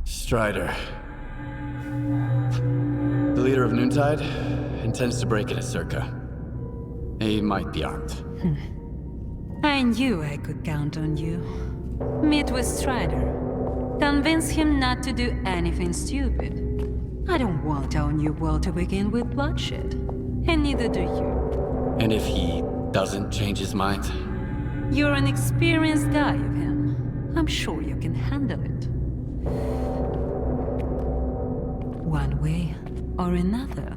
Strider. The leader of Noontide intends to break into SIRCAA. He might be armed. I knew I could count on you. Meet with Strider. Convince him not to do anything stupid. I don't want our new world to begin with bloodshed. And neither do you. And if he doesn't change his mind? You're an experienced guy of him. I'm sure you can handle it. One way or another.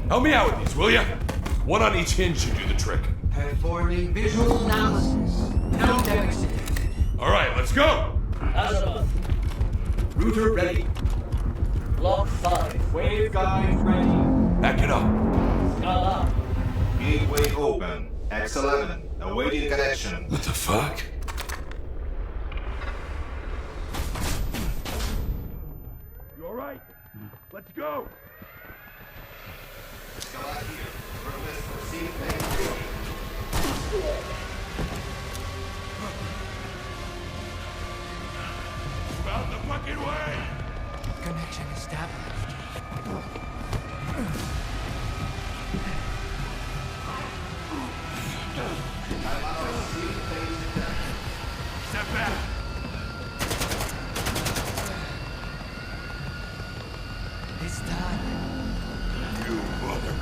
Help me out with these, will ya? One on each hinge should do the trick. Performing visual analysis. No damage. Alright, let's go! Azimuth. Router ready. Block 5. Waveguide ready. Back it up. Scala. Gateway open. X11. Awaiting connection. What the fuck? You alright? Let's go! About the fucking way! Connection established. Step back! It's done. You mother...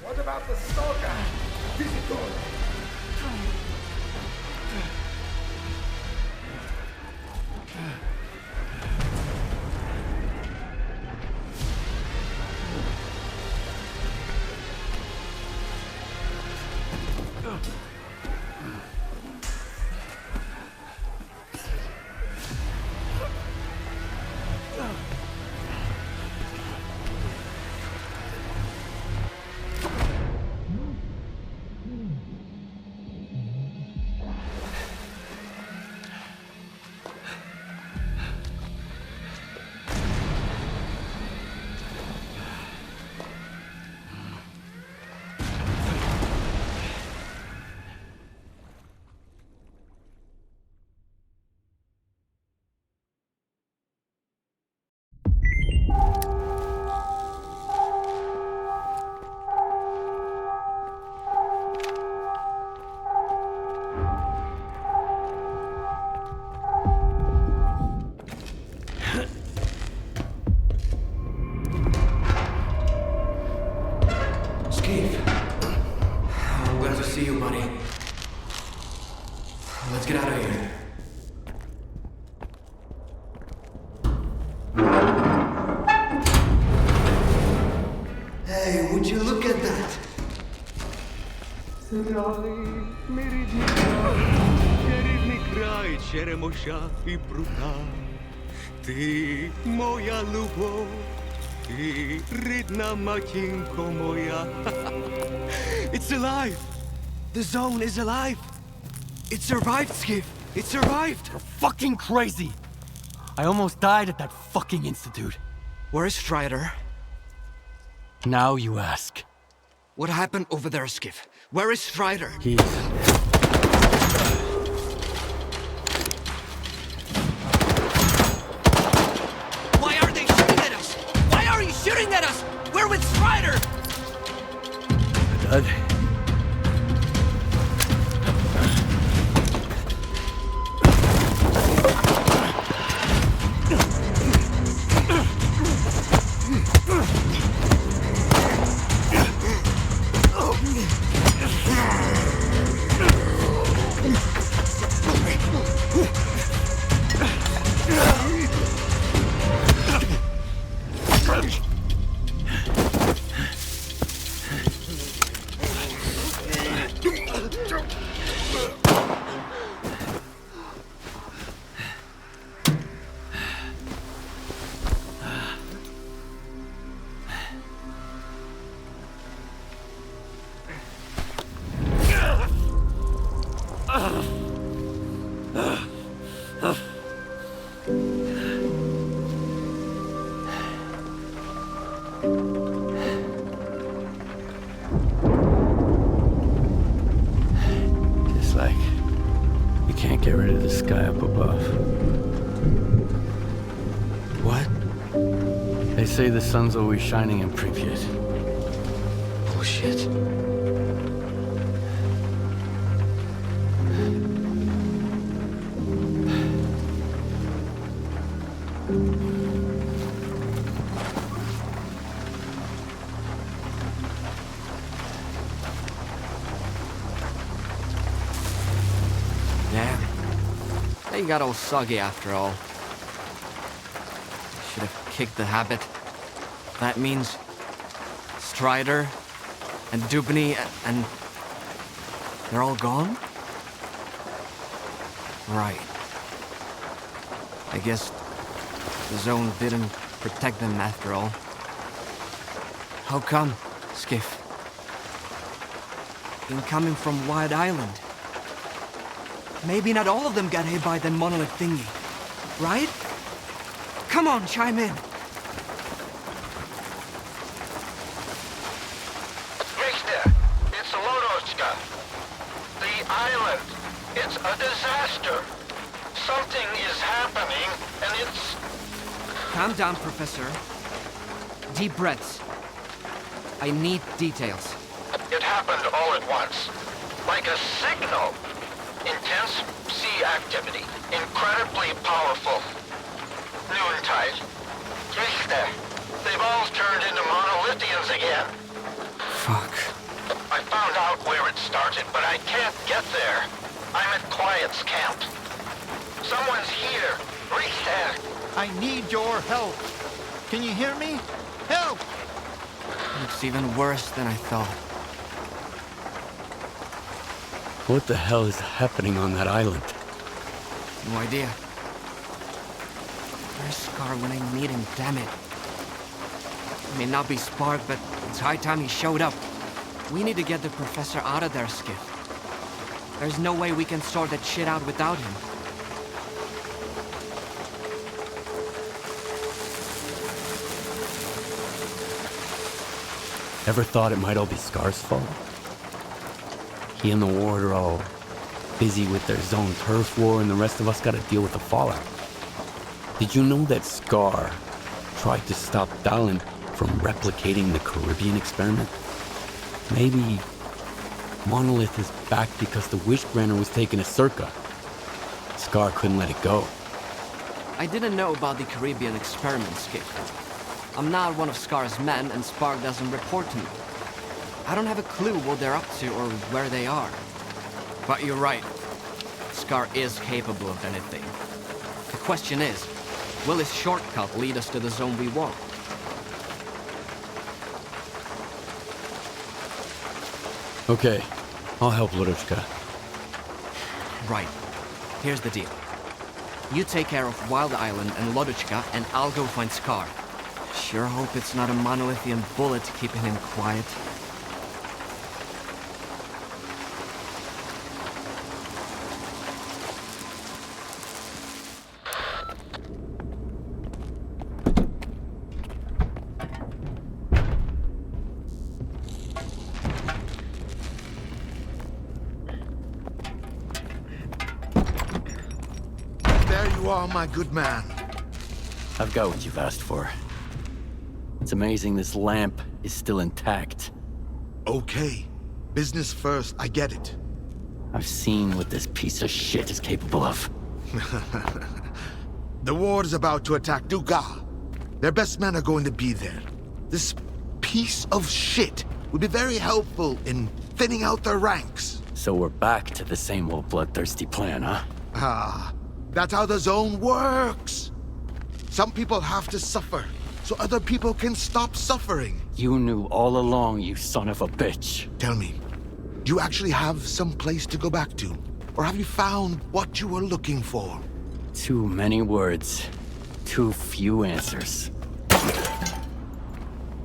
What about the Stalker? Visitor! See you, buddy. Let's get out of here. Hey, would you look at that? Ти моя любов, ти рідна матінко моя. It's alive! The zone is alive! It survived, Skiff! It survived! You're fucking crazy! I almost died at that fucking institute. Where is Strider? Now you ask. What happened over there, Skiff? Where is Strider? He's... Why are they shooting at us? Why are you shooting at us? We're with Strider! God. Just like you can't get rid of the sky up above. What? They say the sun's always shining in Pripyat. Bullshit. They got all soggy after all. Should have kicked the habit. That means Strider and Dubny and they're all gone? Right. I guess the zone didn't protect them after all. How come, Skiff? Been coming from Wide Island. Maybe not all of them got hit by the monolith thingy, right? Come on, chime in. Richter, it's Lodochka. The island, it's a disaster. Something is happening, and it's... Calm down, Professor. Deep breaths. I need details. It happened all at once. Like a signal. Intense sea activity. Incredibly powerful. Noontide. Richter. They've all turned into monolithians again. Fuck. I found out where it started, but I can't get there. I'm at Quiet's camp. Someone's here. Richter. I need your help. Can you hear me? Help! It's even worse than I thought. What the hell is happening on that island? No idea. Where's Scar when I need him, damn it? It may not be Spark, but it's high time he showed up. We need to get the Professor out of there, Skiff. There's no way we can sort that shit out without him. Ever thought it might all be Scar's fault? He and the Ward are all busy with their zone turf war, and the rest of us gotta deal with the fallout. Did you know that Scar tried to stop Dalin from replicating the Caribbean experiment? Maybe Monolith is back because the Wish Granter was taken to SIRCAA. Scar couldn't let it go. I didn't know about the Caribbean experiment, Skip. I'm not one of Scar's men, and Spark doesn't report to me. I don't have a clue what they're up to or where they are. But you're right. Scar is capable of anything. The question is, will his shortcut lead us to the zone we want? Okay, I'll help Lodochka. Right. Here's the deal. You take care of Wild Island and Lodochka, and I'll go find Scar. Sure hope it's not a monolithian bullet keeping him quiet. Oh, my good man. I've got what you've asked for. It's amazing this lamp is still intact. Okay, Business first, I get it. I've seen what this piece of shit is capable of. The Ward is about to attack Duga. Their best men are going to be there. This piece of shit would be very helpful in thinning out their ranks. So we're back to the same old bloodthirsty plan, huh? Ah, that's how the zone works. Some people have to suffer, so other people can stop suffering. You knew all along, you son of a bitch. Tell me, do you actually have some place to go back to? Or have you found what you were looking for? Too many words, too few answers.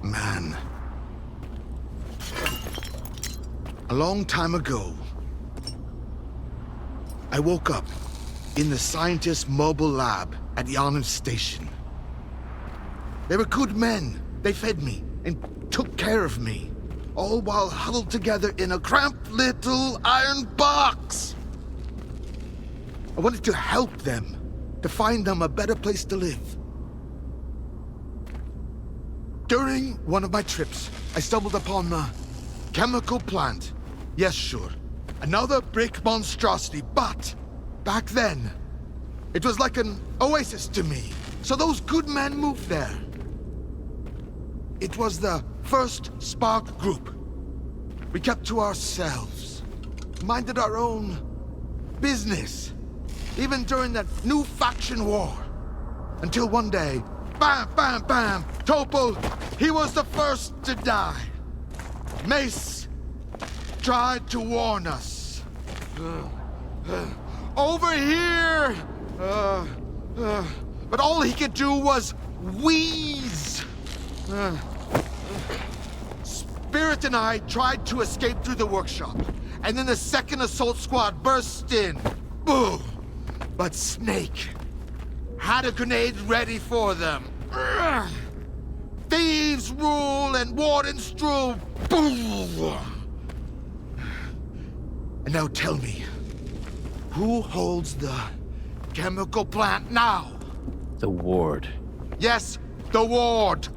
Man. A long time ago, I woke up in the scientist's mobile lab at Yon's station. They were good men. They fed me and took care of me, all while huddled together in a cramped little iron box. I wanted to help them, to find them a better place to live. During one of my trips, I stumbled upon the chemical plant. Yes, sure. Another brick monstrosity, but back then, it was like an oasis to me. So those good men moved there. It was the first Spark group. We kept to ourselves, minded our own business, even during that new faction war. Until one day, bam, bam, bam, Topol, he was the first to die. Mace tried to warn us. Over here! But all he could do was wheeze. Spirit and I tried to escape through the workshop, and then the second assault squad burst in. Boom! But Snake had a grenade ready for them. Thieves rule and wardens rule. Boom! And now tell me, who holds the chemical plant now? The Ward. Yes, the Ward.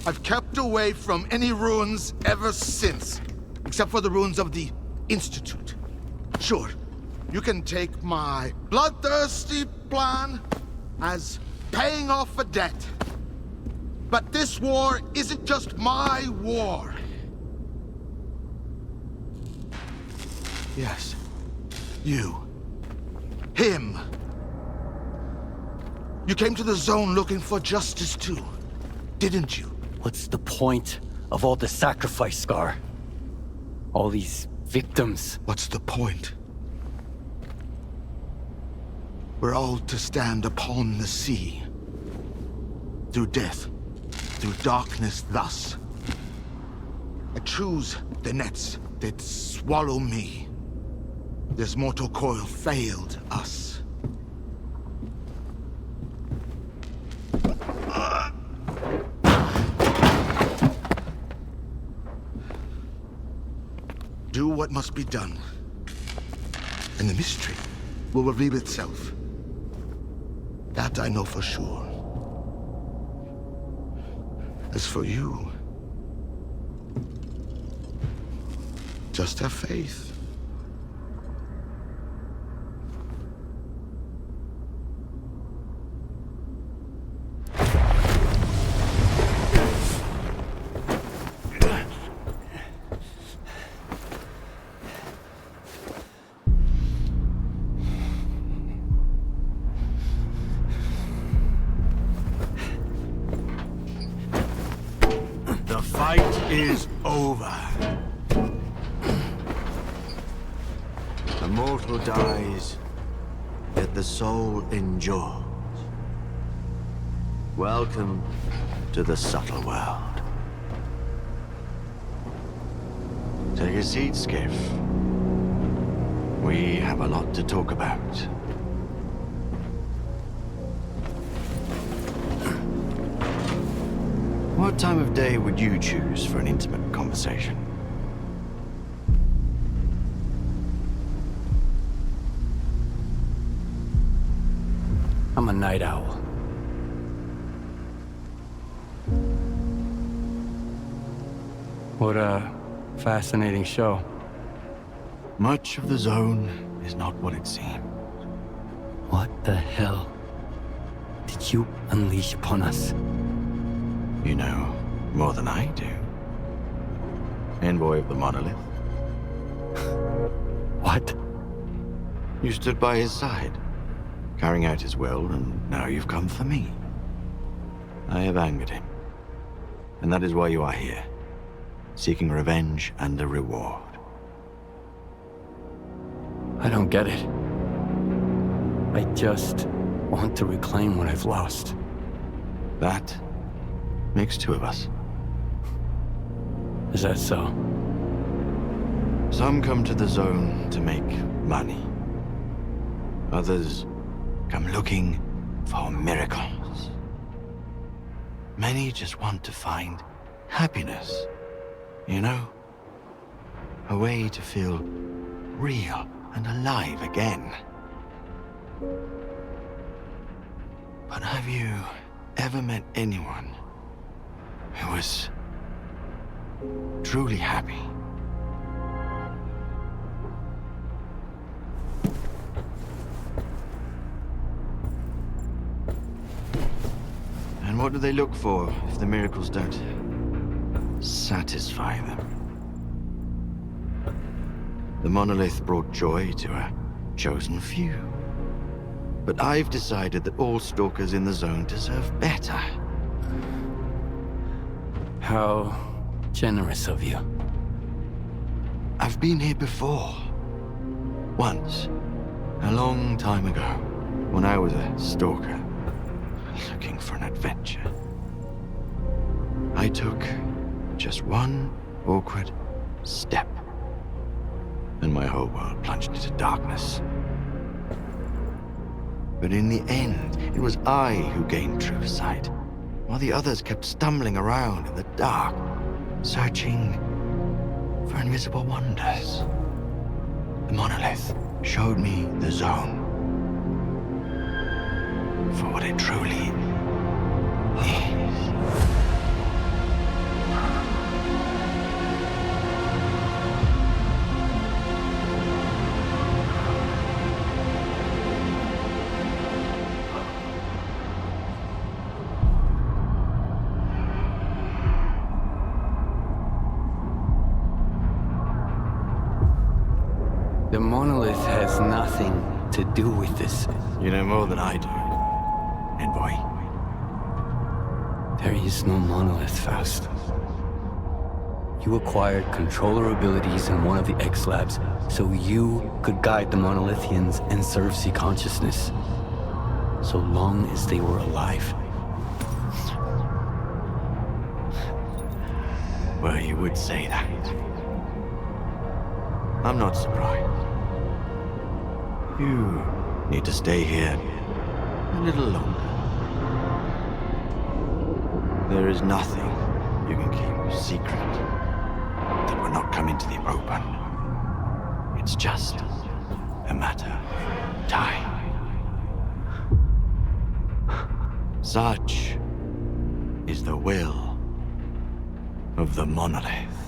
I've kept away from any ruins ever since, except for the ruins of the Institute. Sure, you can take my bloodthirsty plan as paying off a debt. But this war isn't just my war. Yes, you. Him. You came to the zone looking for justice too, didn't you? What's the point of all the sacrifice, Scar? All these victims. What's the point? We're all to stand upon the sea. Through death, through darkness thus. I choose the nets that swallow me. This mortal coil failed us. Do what must be done, and the mystery will reveal itself. That I know for sure. As for you, just have faith. Is over. The mortal dies, yet the soul endures. Welcome to the subtle world. Take a seat, Skiff. We have a lot to talk about. What time of day would you choose for an intimate conversation? I'm a night owl. What a fascinating show. Much of the zone is not what it seems. What the hell did you unleash upon us? You know more than I do. Envoy of the Monolith. What? You stood by his side, carrying out his will, and now you've come for me. I have angered him. And that is why you are here, seeking revenge and a reward. I don't get it. I just want to reclaim what I've lost. That makes two of us. Is that so? Some come to the zone to make money. Others come looking for miracles. Many just want to find happiness, you know? A way to feel real and alive again. But have you ever met anyone who was truly happy? And what do they look for if the miracles don't satisfy them? The Monolith brought joy to a chosen few. But I've decided that all stalkers in the zone deserve better. How generous of you. I've been here before. Once. A long time ago. When I was a stalker. Looking for an adventure. I took just one awkward step. And my whole world plunged into darkness. But in the end, it was I who gained true sight, while the others kept stumbling around in the dark, searching for invisible wonders. The Monolith showed me the zone for what it truly is. The Monolith has nothing to do with this. You know more than I do, Envoy. There is no Monolith, Faust. You acquired controller abilities in one of the X labs so you could guide the Monolithians and SIRCAA consciousness. So long as they were alive. Well, you would say that. I'm not surprised. You need to stay here a little longer. There is nothing you can keep secret that will not come into the open. It's just a matter of time. Such is the will of the Monolith.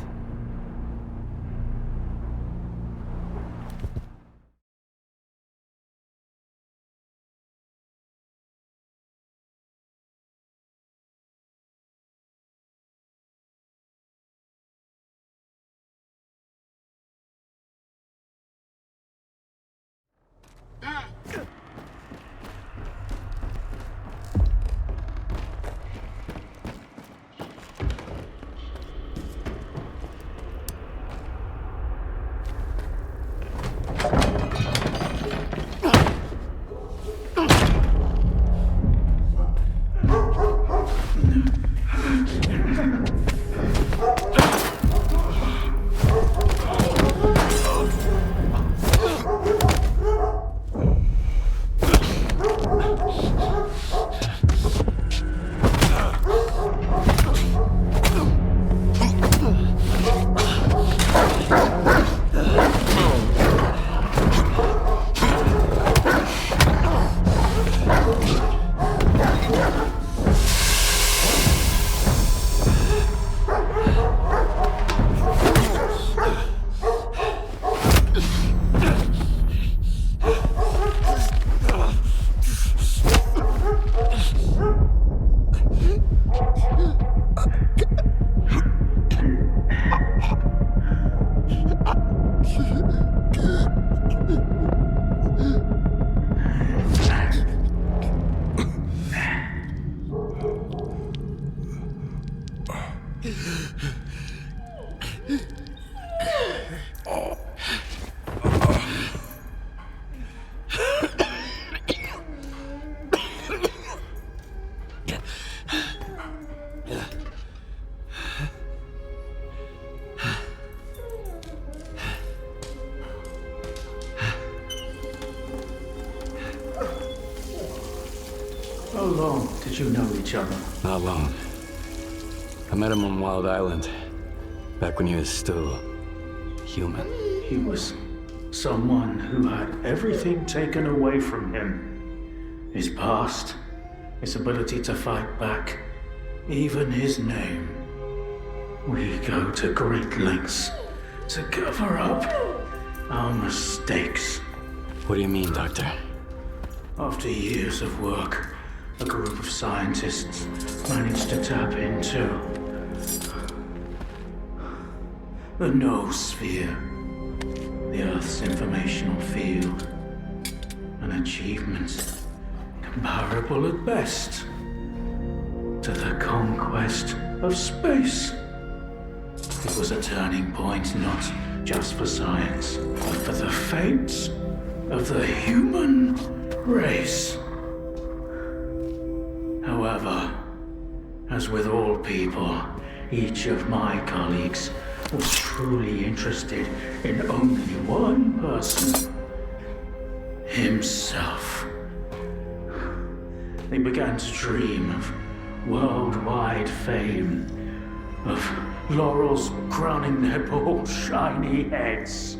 How long did you know each other? Not long. I met him on Wild Island, back when he was still human. He was someone who had everything taken away from him. His past, his ability to fight back, even his name. We go to great lengths to cover up our mistakes. What do you mean, Doctor? After years of work, a group of scientists managed to tap into the noosphere, the Earth's informational field. An achievement comparable at best to the conquest of space. It was a turning point not just for science, but for the fate of the human race. However, as with all people, each of my colleagues was truly interested in only one person. Himself. They began to dream of worldwide fame, of laurels crowning their bald, shiny heads.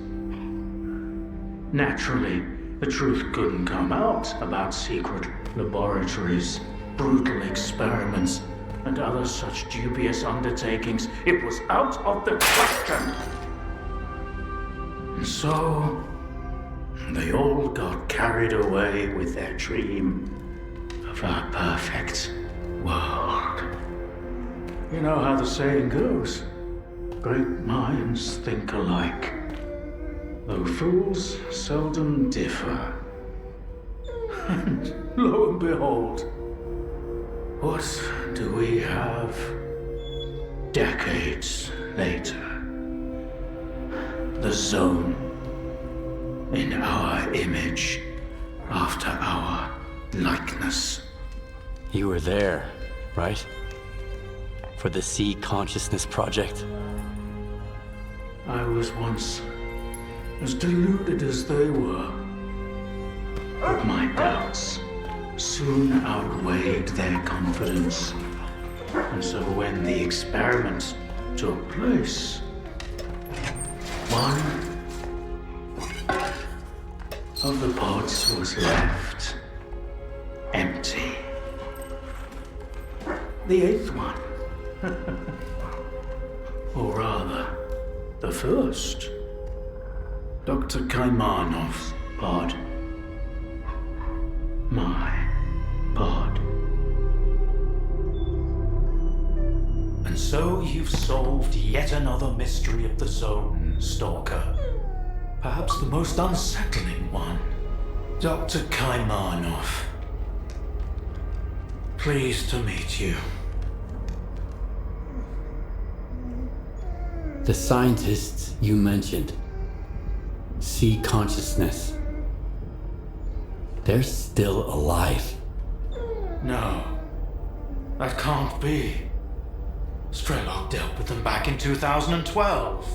Naturally, the truth couldn't come out about secret laboratories, brutal experiments, and other such dubious undertakings. It was out of the question. And so, they all got carried away with their dream of a perfect world. You know how the saying goes, great minds think alike, though fools seldom differ. And lo and behold, what do we have decades later? The Zone, in our image, after our likeness. You were there, right? For the Sea Consciousness Project? I was once as deluded as they were, but my doubts soon outweighed their confidence. And so when the experiment took place, one of the pods was left empty. The eighth one, or rather, the first, Dr. Kaimanov's pod. My pod. And so you've solved yet another mystery of the Zone, Stalker. Perhaps the most unsettling one. Dr. Kaimanov. Pleased to meet you. The scientists you mentioned, Sea Consciousness, they're still alive. No, that can't be. Strelok dealt with them back in 2012.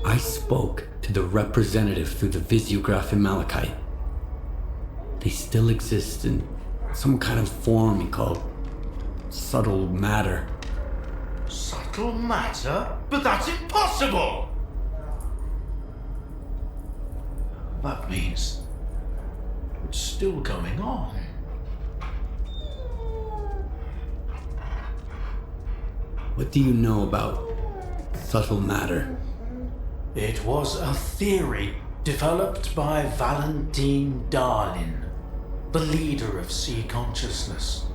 I spoke to the representative through the visiograph in Malachite. They still exist in some kind of form he called subtle matter. Subtle matter? But that's impossible! That means it's still going on. What do you know about subtle matter? It was a theory developed by Valentine Dalin, the leader of Sea Consciousness.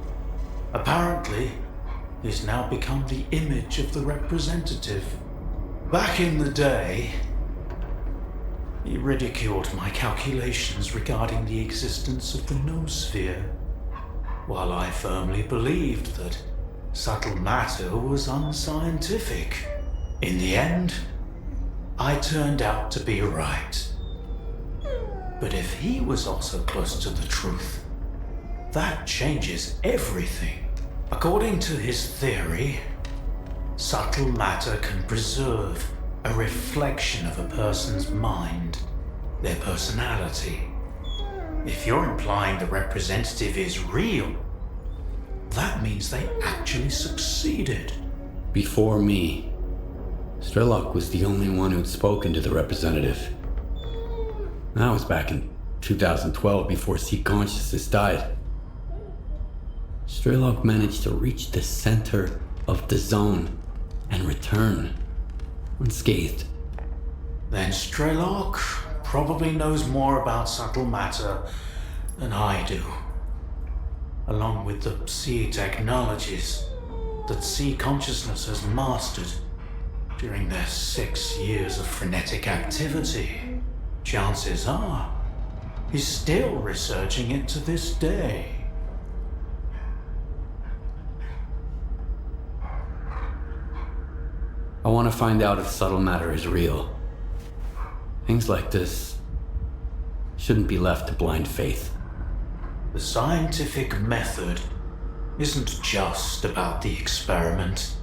Apparently, he's now become the image of the representative. Back in the day, he ridiculed my calculations regarding the existence of the noosphere, while I firmly believed that subtle matter was unscientific. In the end, I turned out to be right. But if he was also close to the truth, that changes everything. According to his theory, subtle matter can preserve a reflection of a person's mind, their personality. If you're implying the representative is real, that means they actually succeeded. Before me, S.T.A.L.K.E.R was the only one who'd spoken to the representative. That was back in 2012, before C consciousness died. S.T.A.L.K.E.R managed to reach the center of the zone and return unscathed. Then S.T.A.L.K.E.R probably knows more about subtle matter than I do. Along with the C technologies that C consciousness has mastered during their 6 years of frenetic activity, chances are he's still researching it to this day. I want to find out if subtle matter is real. Things like this shouldn't be left to blind faith. The scientific method isn't just about the experiment.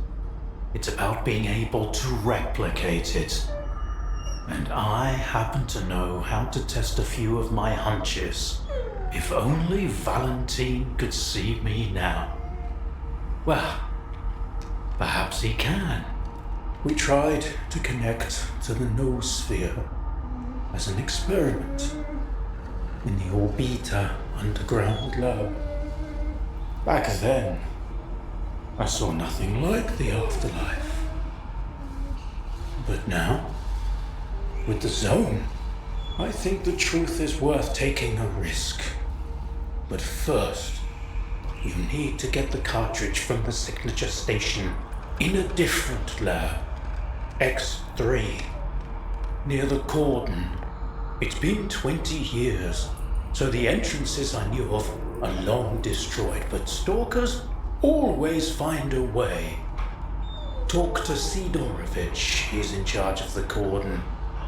It's about being able to replicate it. And I happen to know how to test a few of my hunches. If only Valentine could see me now. Well, perhaps he can. We tried to connect to the noosphere as an experiment in the Orbiter underground lab. Back then, I saw nothing like the afterlife. But now, with the zone, I think the truth is worth taking a risk. But first, you need to get the cartridge from the signature station in a different lab. X3, near the cordon. It's been 20 years, so the entrances I knew of are long destroyed, but stalkers always find a way. Talk to Sidorovich, he's in charge of the cordon,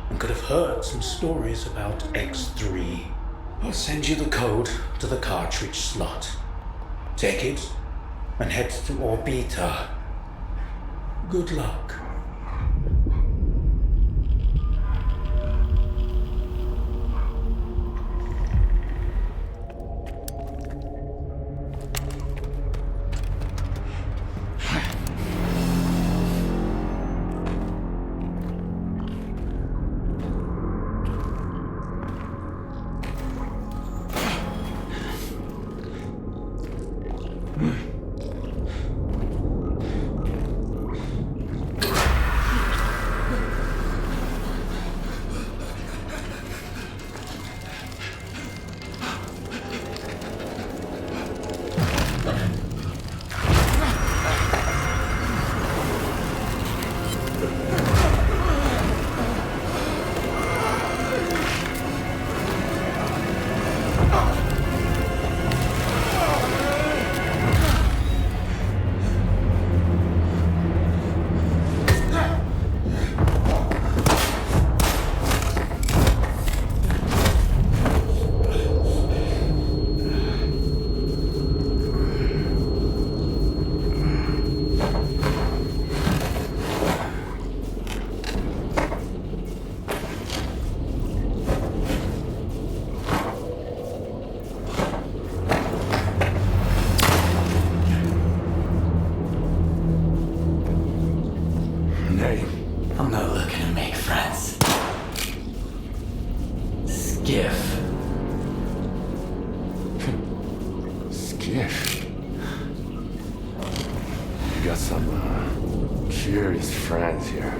and could have heard some stories about X3. I'll send you the code to the cartridge slot. Take it, and head to Orbiter. Good luck. I'm not looking to make friends. Skiff. Skiff? You got some, curious friends here.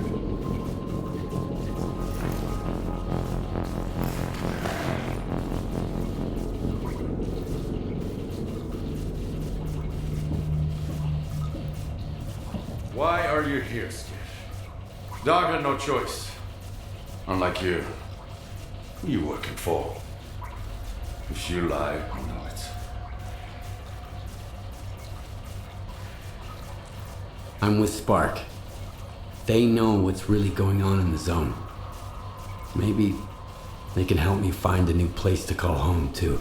Why are you here, Skiff? Dog had no choice. Unlike you. Who you working for? If you lie, you know it. I'm with S.T.A.L.K.E.R. They know what's really going on in the zone. Maybe they can help me find a new place to call home, too.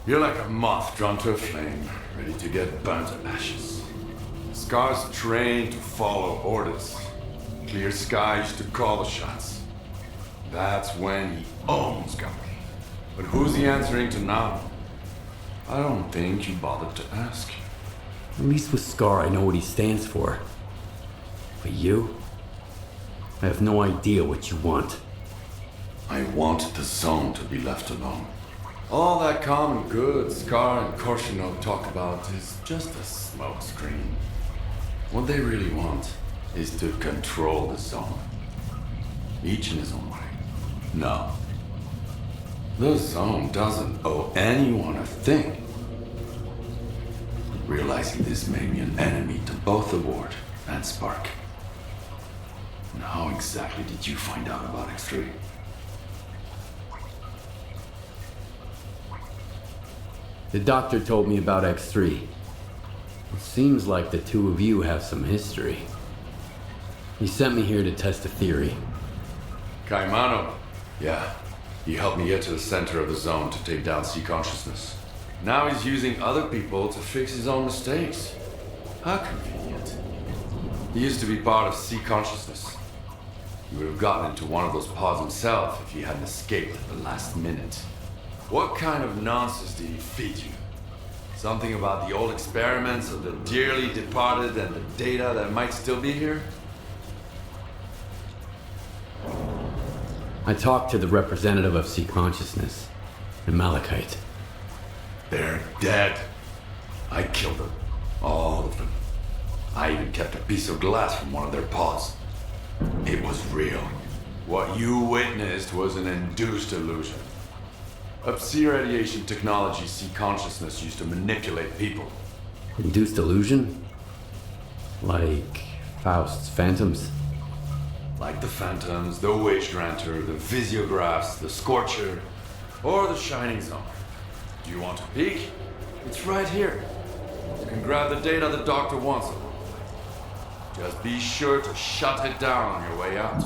You're like a moth drawn to a flame, ready to get burnt to ashes. S.T.A.L.K.E.R's trained to follow orders. Clear skies to call the shots. That's when he almost got me. But who's he answering to now? I don't think you bothered to ask. At least with S.T.A.L.K.E.R, I know what he stands for. But you? I have no idea what you want. I want the zone to be left alone. All that common good S.T.A.L.K.E.R and Korshunov talk about is just a smokescreen. What they really want is to control the zone. Each in his own way. No. The zone doesn't owe anyone a thing. Realizing this made me an enemy to both the Ward and S.T.A.L.K.E.R. And how exactly did you find out about X3? The doctor told me about X3. It seems like the two of you have some history. He sent me here to test a theory. Caimano? Yeah. He helped me get to the center of the zone to take down sea consciousness. Now he's using other people to fix his own mistakes. How convenient. He used to be part of sea consciousness. He would have gotten into one of those pods himself if he hadn't escaped at the last minute. What kind of nonsense did he feed you? Something about the old experiments of the dearly departed and the data that might still be here? I talked to the representative of sea consciousness, the Malachite. They're dead. I killed them. All of them. I even kept a piece of glass from one of their pods. It was real. What you witnessed was an induced illusion. A psi radiation technology sea consciousness used to manipulate people. Induced illusion? Like Faust's phantoms? Like the Phantoms, the Witch Granter, the Visiographs, the Scorcher, or the Shining Zone. Do you want a peek? It's right here. You can grab the data the doctor wants. Just be sure to shut it down on your way out.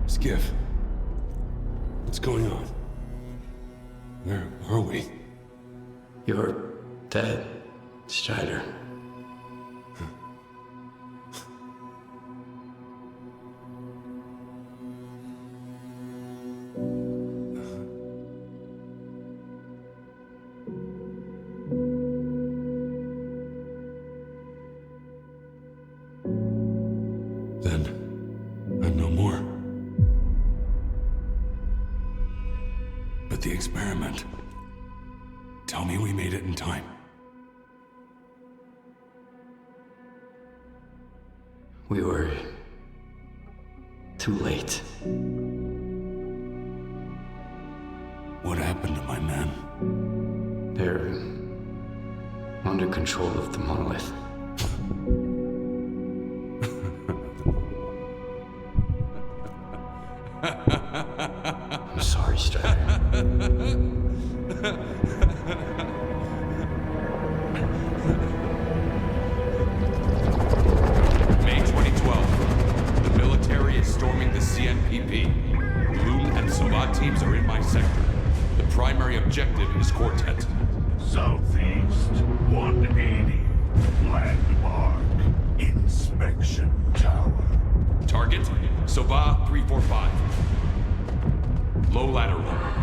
Skiff. What's going on? Where are we? You're dead, Strider. Then, I'm no more. But the experiment. Tell me we made it in time. We were too late. What happened to my men? They're under control of the Monolith. I'm sorry, Strider. May 2012. The military is storming the CNPP. Bloom and SWAT teams are in my sector. objective is Quartet. Southeast, 180. Landmark. Inspection tower. Target, Soba 345. Low ladder run.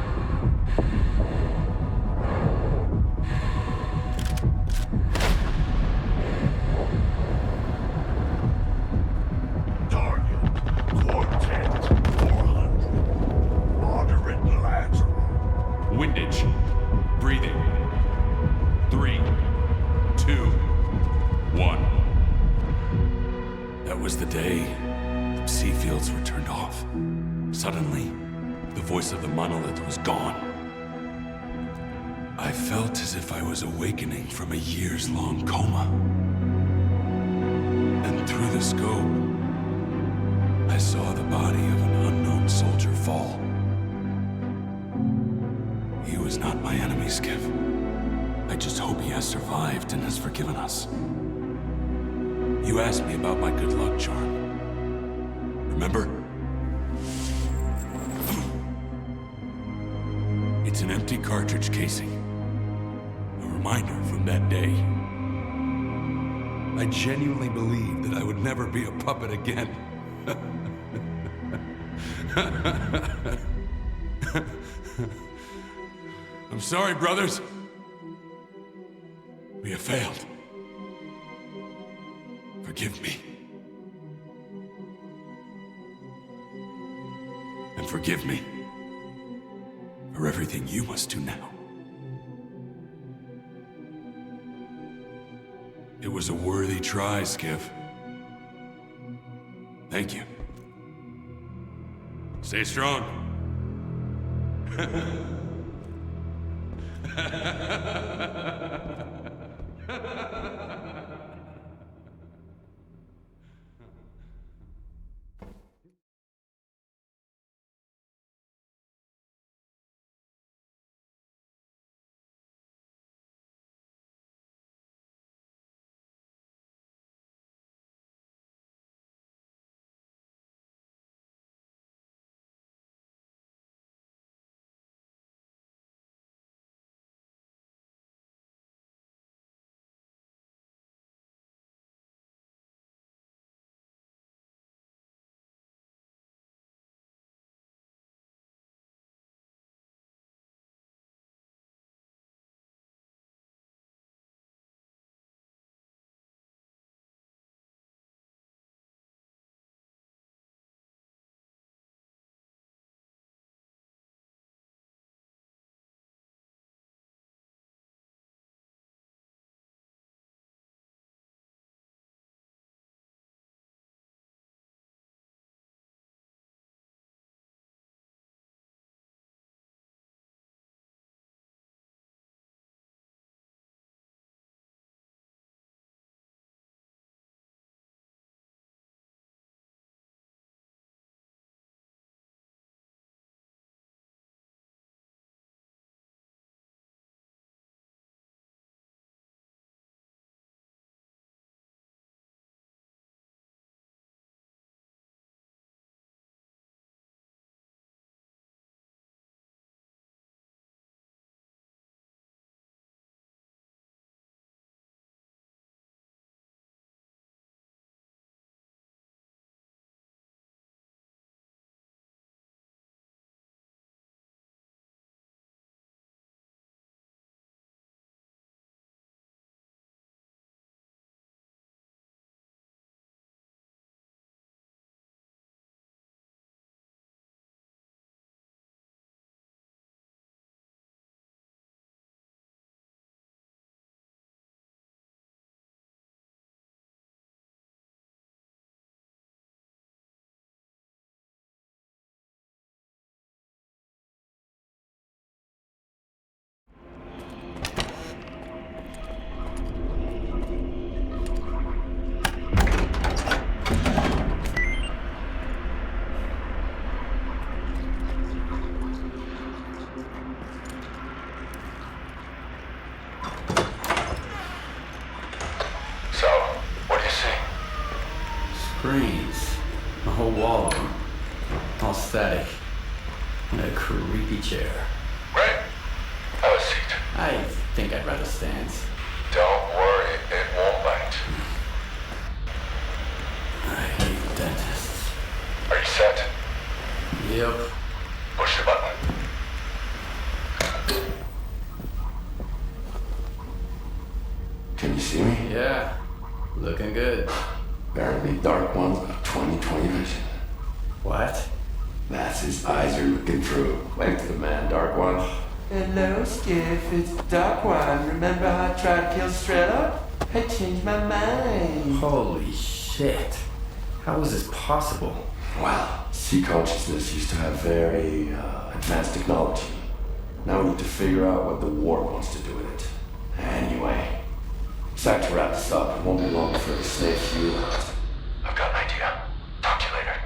Target, Quartet 400. Moderate lateral. Windage. Breathing. 3, 2, 1. That was the day sea fields were turned off. Suddenly, the voice of the Monolith was gone. I felt as if I was awakening from a years-long coma. And through the scope, I saw the body of an unknown soldier fall. He was not my enemy, Skiff. I just hope he has survived and has forgiven us. You asked me about my good luck charm. Remember? It's an empty cartridge casing. A reminder from that day. I genuinely believed that I would never be a puppet again. I'm sorry, brothers. We have failed. Forgive me. And forgive me for everything you must do now. It was a worthy try, Skiff. Thank you. Stay strong. Screens. A whole wall of them. All static. And a creepy chair. Right. I was I think I'd rather stand. Don't worry, it won't bite. I hate dentists. Are you set? Yep. Push the button. Can you see me? Yeah. Looking good. Apparently Dark One's got 20/20 vision. What? That's his eyes are looking through. Wave to the man, Dark One. Hello, Skiff. It's Dark One. Remember how I tried to kill S.T.A.L.K.E.R? I changed my mind. Holy shit. How is this possible? Well, sea consciousness used to have very advanced technology. Now we need to figure out what the war wants to do with it. Anyway, it's time to wrap this up. It won't be long before the snakes you out. I've got an idea. Talk to you later.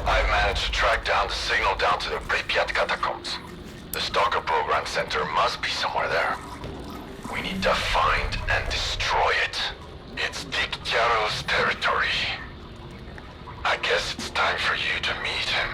I've managed to track down the signal down to the Pripyat catacombs. The Stalker program center must be somewhere there. We need to find and destroy it. It's Dictyaro's territory. I guess it's time for you to meet him.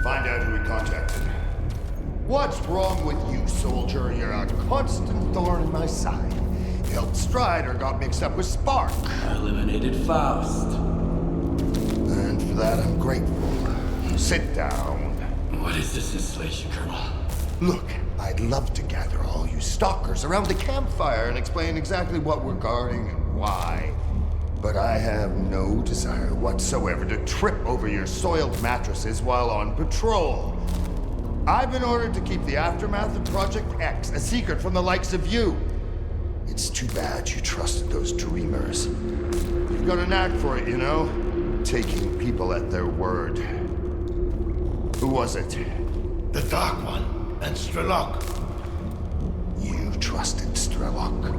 Find out who we contacted. What's wrong with you, soldier? You're a constant thorn in my side. Helped Strider got mixed up with Spark. I eliminated Faust. And for that, I'm grateful. Sit down. What is this installation, Colonel? Look, I'd love to gather all you stalkers around the campfire and explain exactly what we're guarding and why. But I have no desire whatsoever to trip over your soiled mattresses while on patrol. I've been ordered to keep the aftermath of Project X a secret from the likes of you. It's too bad you trusted those dreamers. You've got a knack for it, you know? Taking people at their word. Who was it? The Dark One and S.T.A.L.K.E.R. You trusted S.T.A.L.K.E.R?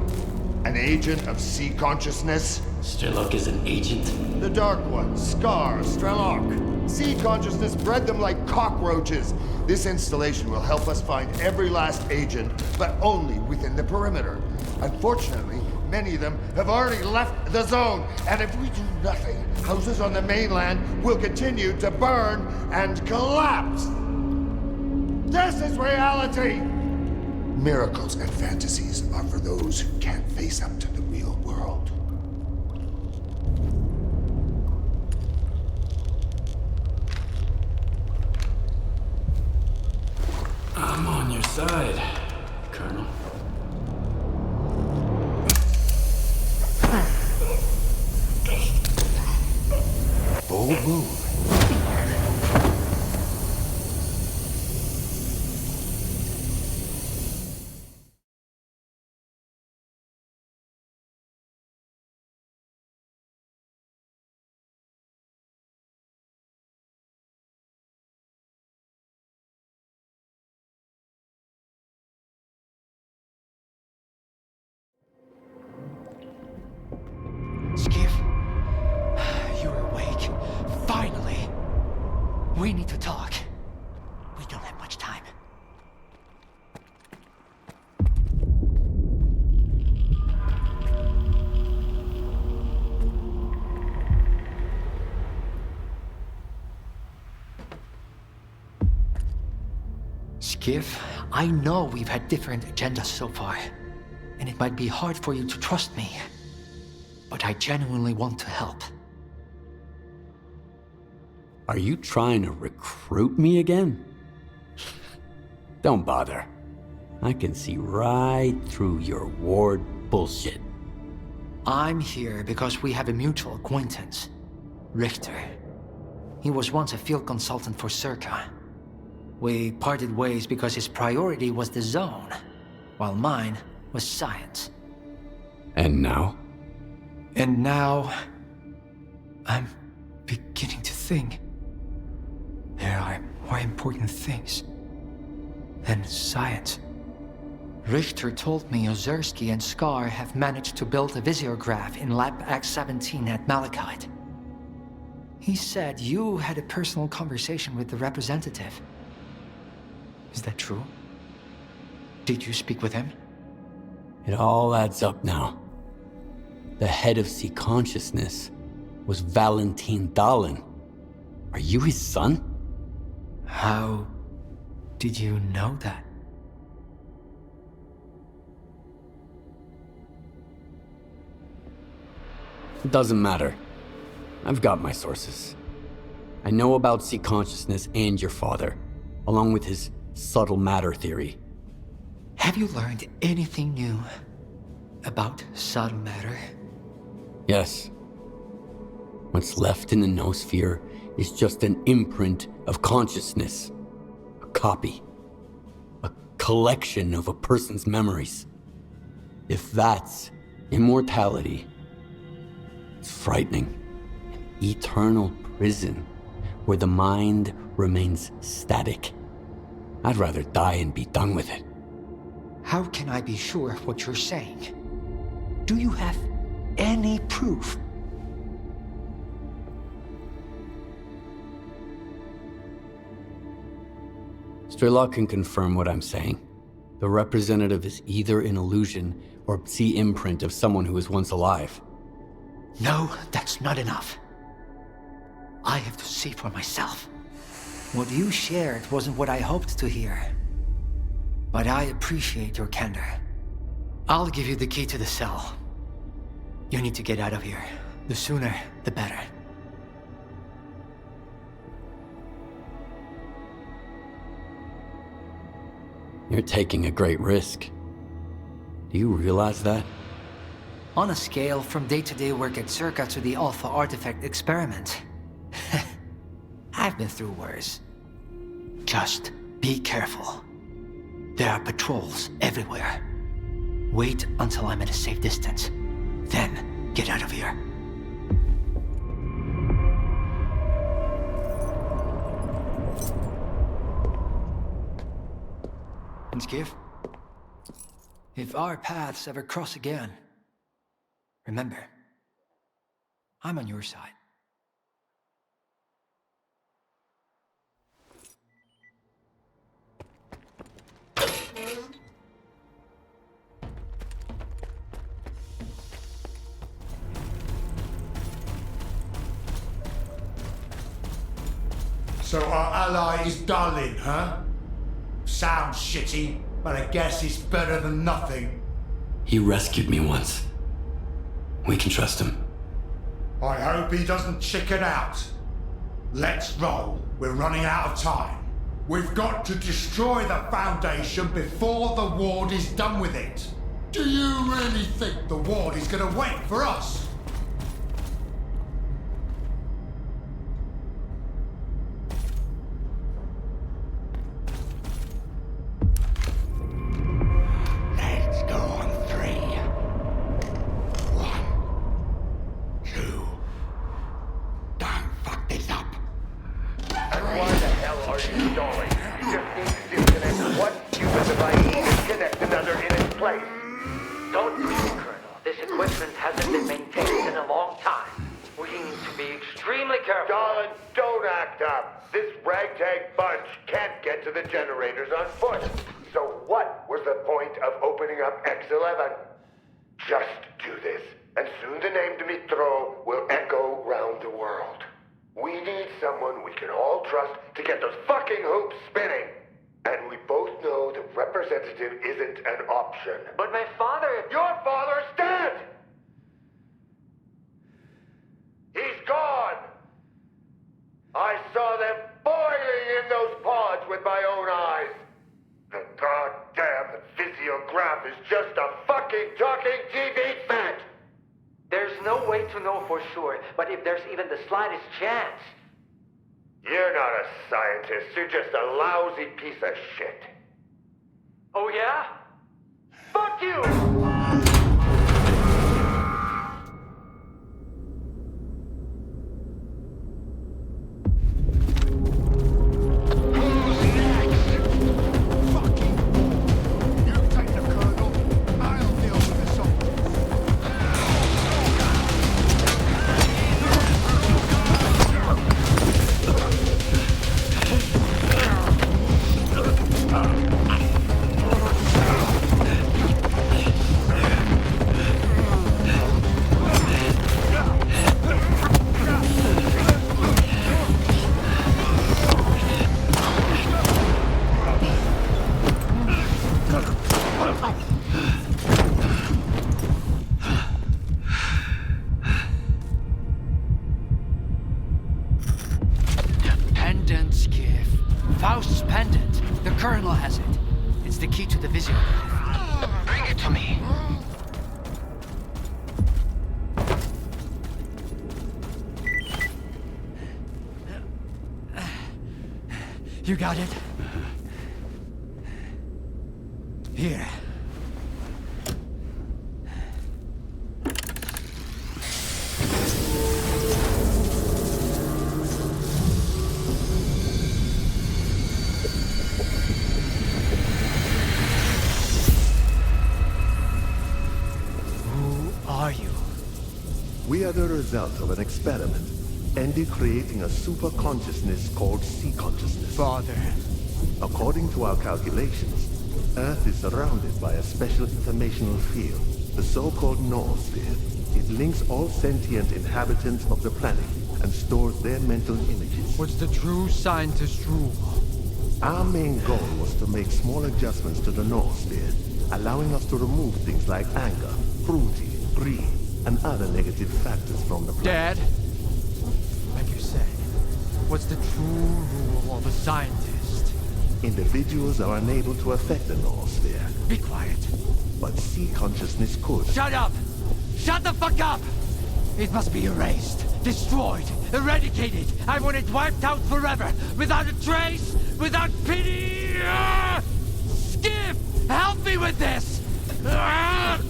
An agent of sea consciousness? S.T.A.L.K.E.R is an agent? The Dark One, S.C.A.R, S.T.A.L.K.E.R. Sea consciousness bred them like cockroaches. This installation will help us find every last agent, but only within the perimeter. Unfortunately, many of them have already left the zone, and if we do nothing, houses on the mainland will continue to burn and collapse. This is reality! Miracles and fantasies are for those who can't face up to the real world. I'm on your side, Colonel. Bold move. Skiff, you're awake. Finally. We need to talk. We don't have much time. Skiff, I know we've had different agendas so far, and it might be hard for you to trust me. But I genuinely want to help. Are you trying to recruit me again? Don't bother. I can see right through your ward bullshit. I'm here because we have a mutual acquaintance, Richter. He was once a field consultant for SIRCAA. We parted ways because his priority was the zone, while mine was science. And now? And now, I'm beginning to think there are more important things than science. Richter told me Ozerski and S.T.A.L.K.E.R have managed to build a visiograph in Lab X-17 at Malachite. He said you had a personal conversation with the representative. Is that true? Did you speak with him? It all adds up now. The head of Sea Consciousness was Valentin Dalin. Are you his son? How did you know that? It doesn't matter. I've got my sources. I know about Sea Consciousness and your father, along with his subtle matter theory. Have you learned anything new about subtle matter? Yes. What's left in the noosphere is just an imprint of consciousness. A copy. A collection of a person's memories. If that's immortality, it's frightening. An eternal prison where the mind remains static. I'd rather die and be done with it. How can I be sure of what you're saying? Do you have any proof? Strelok can confirm what I'm saying. The representative is either an illusion or the imprint of someone who was once alive. No, that's not enough. I have to see for myself. What you shared wasn't what I hoped to hear. But I appreciate your candor. I'll give you the key to the cell. You need to get out of here. The sooner, the better. You're taking a great risk. Do you realize that? On a scale from day-to-day work at SIRCAA to the Alpha Artifact experiment, I've been through worse. Just be careful. There are patrols everywhere. Wait until I'm at a safe distance. Then, get out of here. And Skiff, if our paths ever cross again, remember, I'm on your side. So our ally is Dalin, huh? Sounds shitty, but I guess it's better than nothing. He rescued me once. We can trust him. I hope he doesn't chicken out. Let's roll. We're running out of time. We've got to destroy the Foundation before the Ward is done with it. Do you really think the Ward is gonna wait for us? Let's go on 3. 1, 2. Don't fuck this up. Why the hell are you stalling? You just need to disconnect one stupid device and connect another in its place. Don't be, Colonel. This equipment hasn't been maintained in a long time. We need to be extremely careful. Dalin, don't act up. This ragtag bunch can't get to the generators on foot. So what was the point of opening up X-11? Just do this, and soon the name Dmitro will echo round the world. We need someone we can all trust to get those fucking hoops spinning. And we both know the representative isn't an option. But my father... Your father's dead! He's gone! I saw them boiling in those pods with my own eyes. The goddamn physiograph is just a fucking talking TV set! There's no way to know for sure, but if there's even the slightest chance... You're not a scientist, you're just a lousy piece of shit. Oh yeah? Fuck you! Faust's pendant. The Colonel has it. It's the key to the Vision. Bring it to me. You got it? Here. We are the result of an experiment, ended creating a super consciousness called C-consciousness. Father. According to our calculations, Earth is surrounded by a special informational field, the so-called noosphere. It links all sentient inhabitants of the planet and stores their mental images. What's the true scientist rule? Our main goal was to make small adjustments to the noosphere, allowing us to remove things like anger, cruelty, greed, and other negative factors from the planet. Dad, like you said, what's the true rule of a scientist? Individuals are unable to affect the noosphere. Be quiet. But C-consciousness could. Shut up! Shut the fuck up! It must be erased, destroyed, eradicated. I want it wiped out forever, without a trace, without pity! Skip! Help me with this! Damn.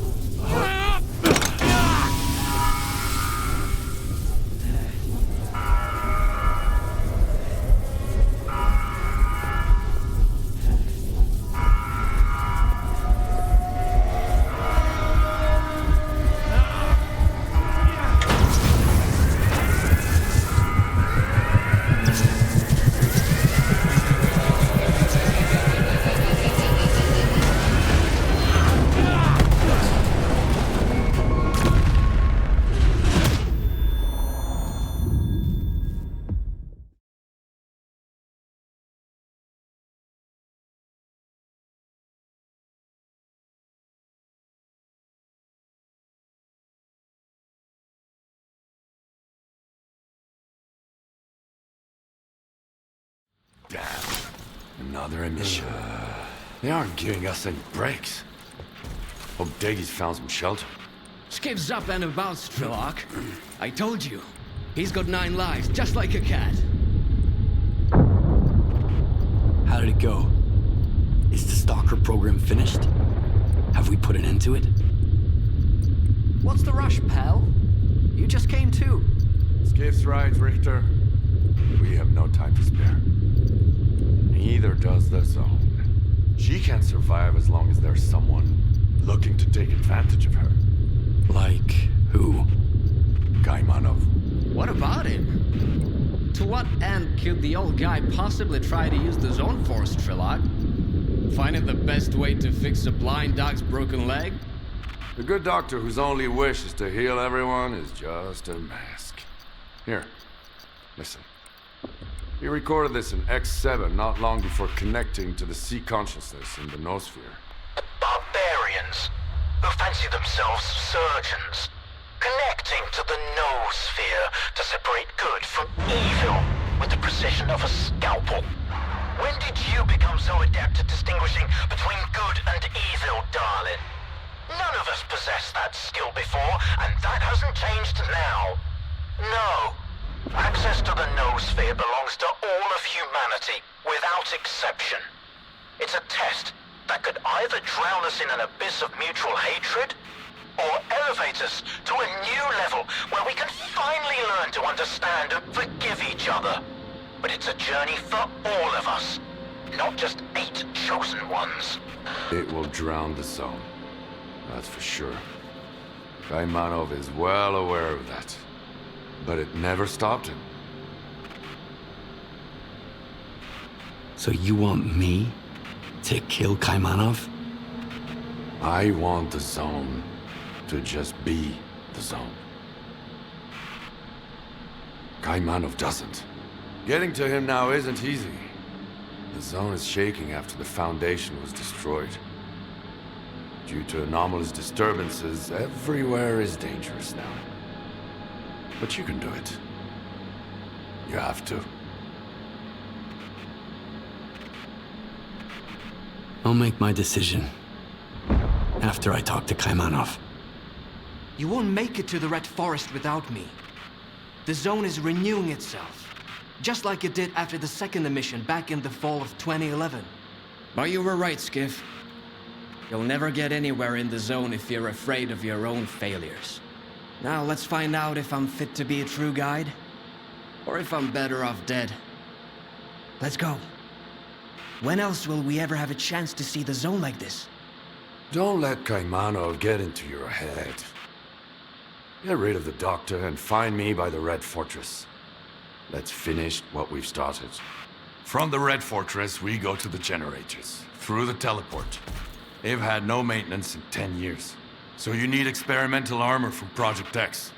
Another emission. They aren't giving us any breaks. Hope Daggy's found some shelter. Skip's up and about, S.T.A.L.K.E.R. I told you. He's got 9 lives, just like a cat. How did it go? Is the Stalker program finished? Have we put an end to it? What's the rush, pal? You just came too. Skip's right, Richter. We have no time to spare. Neither does the Zone. She can't survive as long as there's someone looking to take advantage of her. Like who? Kaimanov. What about him? To what end could the old guy possibly try to use the Zone for, S.T.A.L.K.E.R? Finding the best way to fix a blind dog's broken leg? The good doctor whose only wish is to heal everyone is just a mask. Here, listen. He recorded this in X7 not long before connecting to the sea consciousness in the noosphere. Barbarians who fancy themselves surgeons, connecting to the noosphere to separate good from evil with the precision of a scalpel. When did you become so adept at distinguishing between good and evil, Dalin? None of us possessed that skill before, and that hasn't changed now. No. Access to the noosphere belongs to all of humanity, without exception. It's a test that could either drown us in an abyss of mutual hatred, or elevate us to a new level where we can finally learn to understand and forgive each other. But it's a journey for all of us, not just 8 chosen ones. It will drown the zone. That's for sure. Kaimanov is well aware of that. But it never stopped him. So you want me to kill Kaimanov? I want the zone to just be the zone. Kaimanov doesn't. Getting to him now isn't easy. The zone is shaking after the Foundation was destroyed. Due to anomalous disturbances, everywhere is dangerous now. But you can do it. You have to. I'll make my decision after I talk to Kaimanov. You won't make it to the Red Forest without me. The zone is renewing itself, just like it did after the second emission back in the fall of 2011. But you were right, Skiff. You'll never get anywhere in the zone if you're afraid of your own failures. Now let's find out if I'm fit to be a true guide, or if I'm better off dead. Let's go. When else will we ever have a chance to see the zone like this? Don't let Kaimanov get into your head. Get rid of the Doctor and find me by the Red Fortress. Let's finish what we've started. From the Red Fortress, we go to the generators, through the teleport. They've had no maintenance in 10 years. So you need experimental armor from Project X.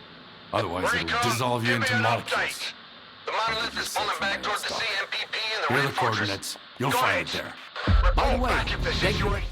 Otherwise it'll dissolve you into molecules. The Monolith is pulling back toward the CMPP and the Here are Red the Fortress. coordinates. You'll Go find ahead. it there. By the Report way, back if there's regular...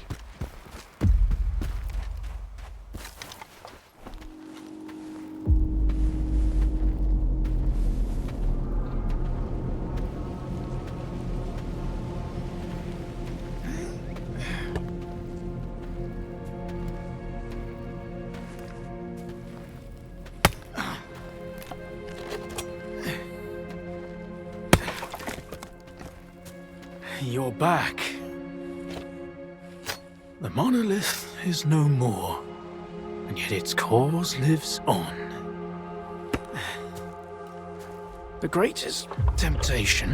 You're back. The Monolith is no more, and yet its cause lives on. The greatest temptation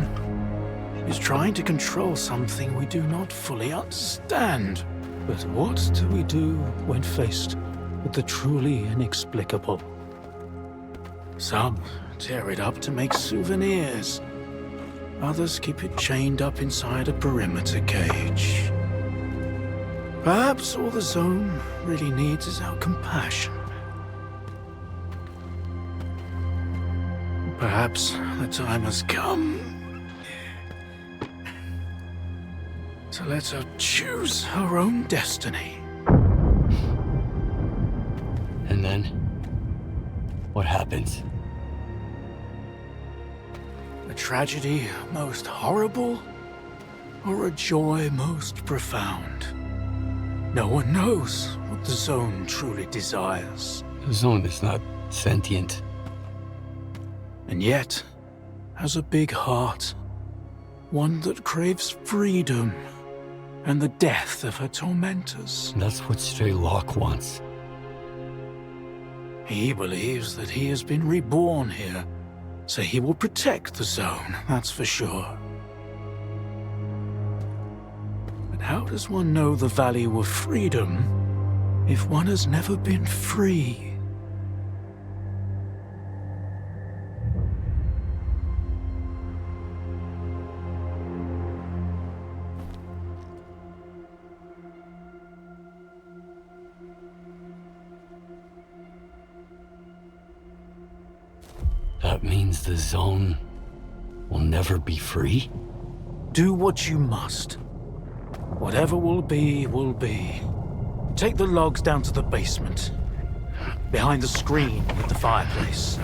is trying to control something we do not fully understand. But what do we do when faced with the truly inexplicable? Some tear it up to make souvenirs. Others keep it chained up inside a perimeter cage. Perhaps all the zone really needs is our compassion. Perhaps the time has come to let her choose her own destiny. And then, what happens? A tragedy most horrible, or a joy most profound? No one knows what the zone truly desires. The zone is not sentient. And yet, has a big heart. One that craves freedom and the death of her tormentors. That's what S.T.A.L.K.E.R wants. He believes that he has been reborn here, so he will protect the zone, that's for sure. But how does one know the value of freedom if one has never been free? That means the zone will never be free? Do what you must. Whatever will be, will be. Take the logs down to the basement. Behind the screen with the fireplace.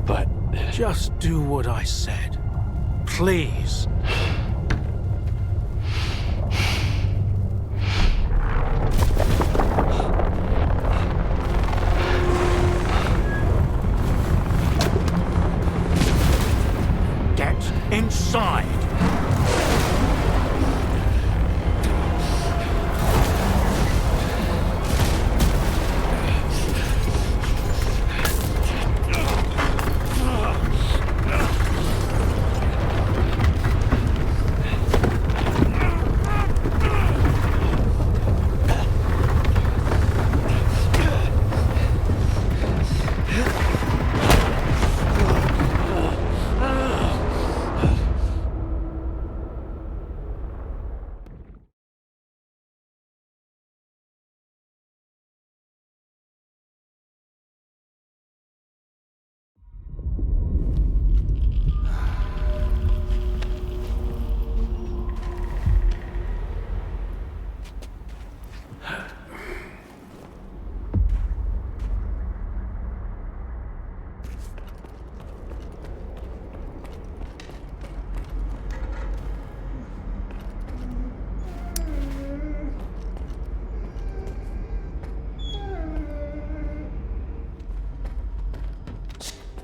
But... Just do what I said. Please. side.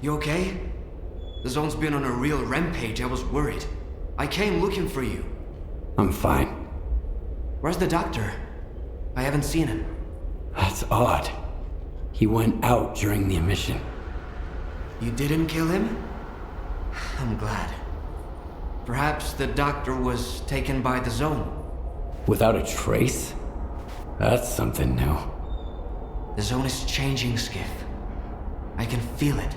You okay? The zone's been on a real rampage. I was worried. I came looking for you. I'm fine. Where's the doctor? I haven't seen him. That's odd. He went out during the emission. You didn't kill him? I'm glad. Perhaps the doctor was taken by the zone. Without a trace? That's something new. The zone is changing, Skiff. I can feel it.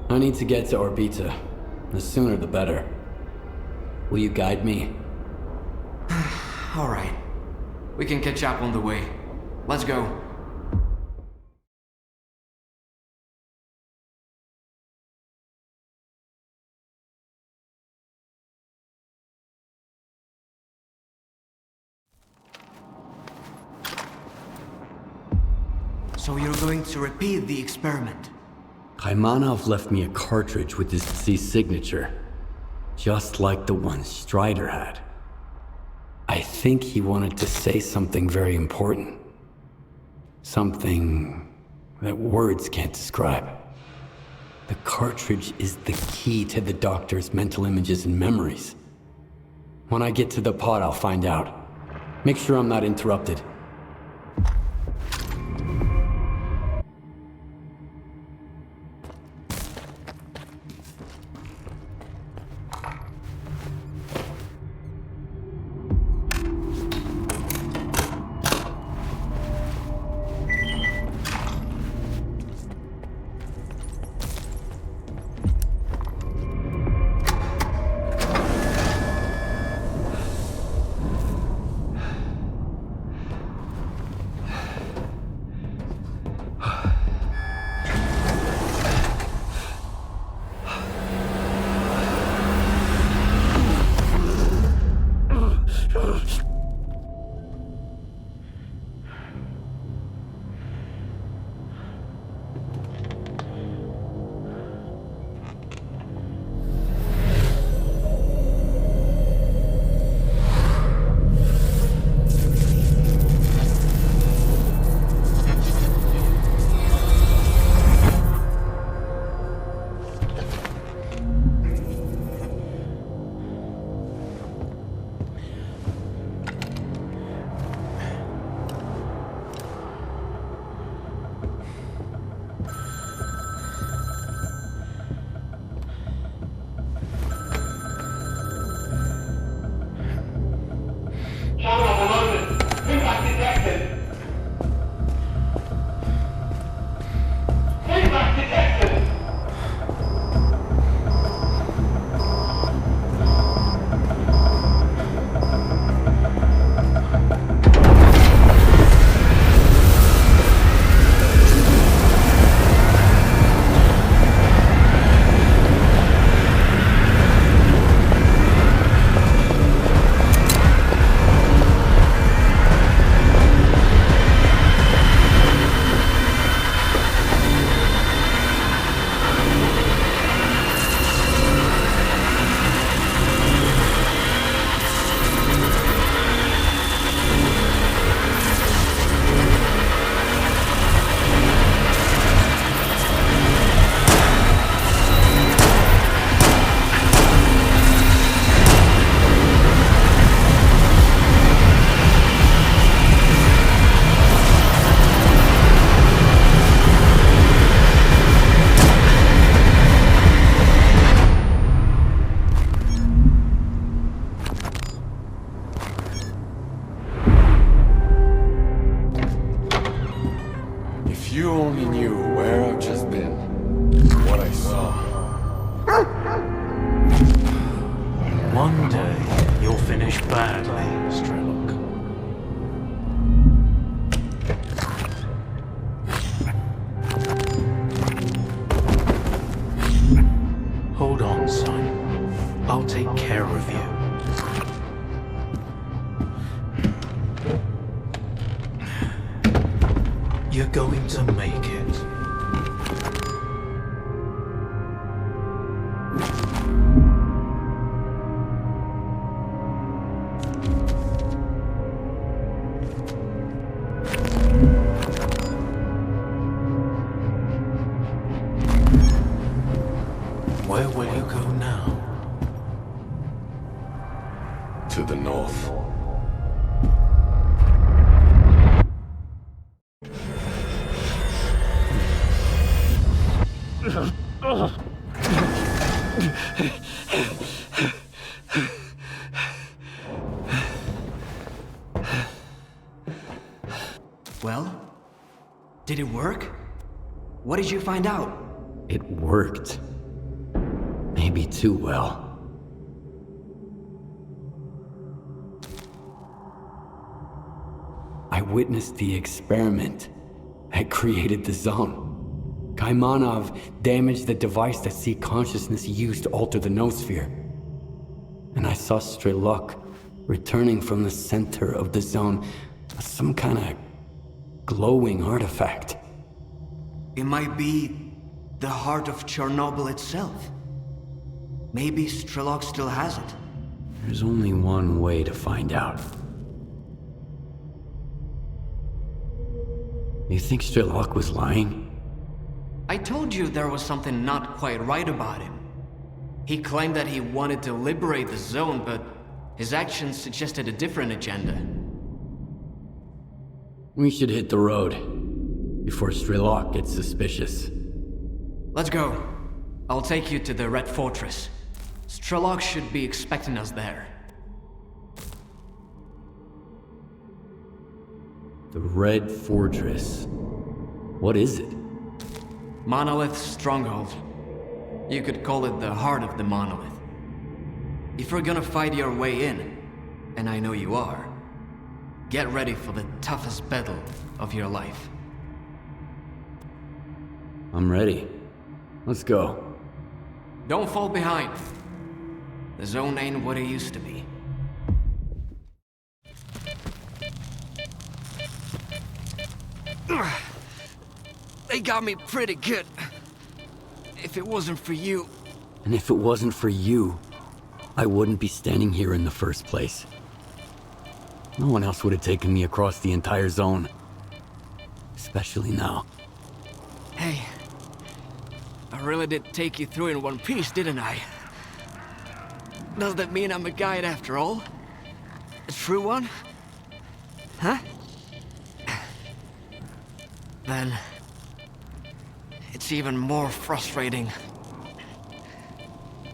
I need to get to Orbita. The sooner the better. Will you guide me? All right. We can catch up on the way. Let's go. So you're going to repeat the experiment? Kaimanov left me a cartridge with his deceased signature. Just like the one Strider had. I think he wanted to say something very important. Something that words can't describe. The cartridge is the key to the doctor's mental images and memories. When I get to the pod, I'll find out. Make sure I'm not interrupted. One day, you'll finish badly, Strelok. Hold on, son. I'll take care of you. You're going to make it. Where will you go now? To the north. Well? Did it work? What did you find out? It worked. Maybe too well. I witnessed the experiment that created the zone. Kaimanov damaged the device that Seek Consciousness used to alter the noosphere. And I saw S.T.A.L.K.E.R returning from the center of the zone as some kind of glowing artifact. It might be the Heart of Chornobyl itself. Maybe S.T.A.L.K.E.R still has it. There's only one way to find out. You think S.T.A.L.K.E.R was lying? I told you there was something not quite right about him. He claimed that he wanted to liberate the zone, but his actions suggested a different agenda. We should hit the road before S.T.A.L.K.E.R gets suspicious. Let's go. I'll take you to the Red Fortress. S.T.A.L.K.E.R should be expecting us there. The Red Fortress. What is it? Monolith's stronghold. You could call it the heart of the Monolith. If you're gonna fight your way in, and I know you are, get ready for the toughest battle of your life. I'm ready. Let's go. Don't fall behind. The zone ain't what it used to be. They got me pretty good. If it wasn't for you... And if it wasn't for you, I wouldn't be standing here in the first place. No one else would have taken me across the entire zone. Especially now. Hey, I really did take you through in one piece, didn't I? Does that mean I'm a guide after all? A true one? Huh? Then... it's even more frustrating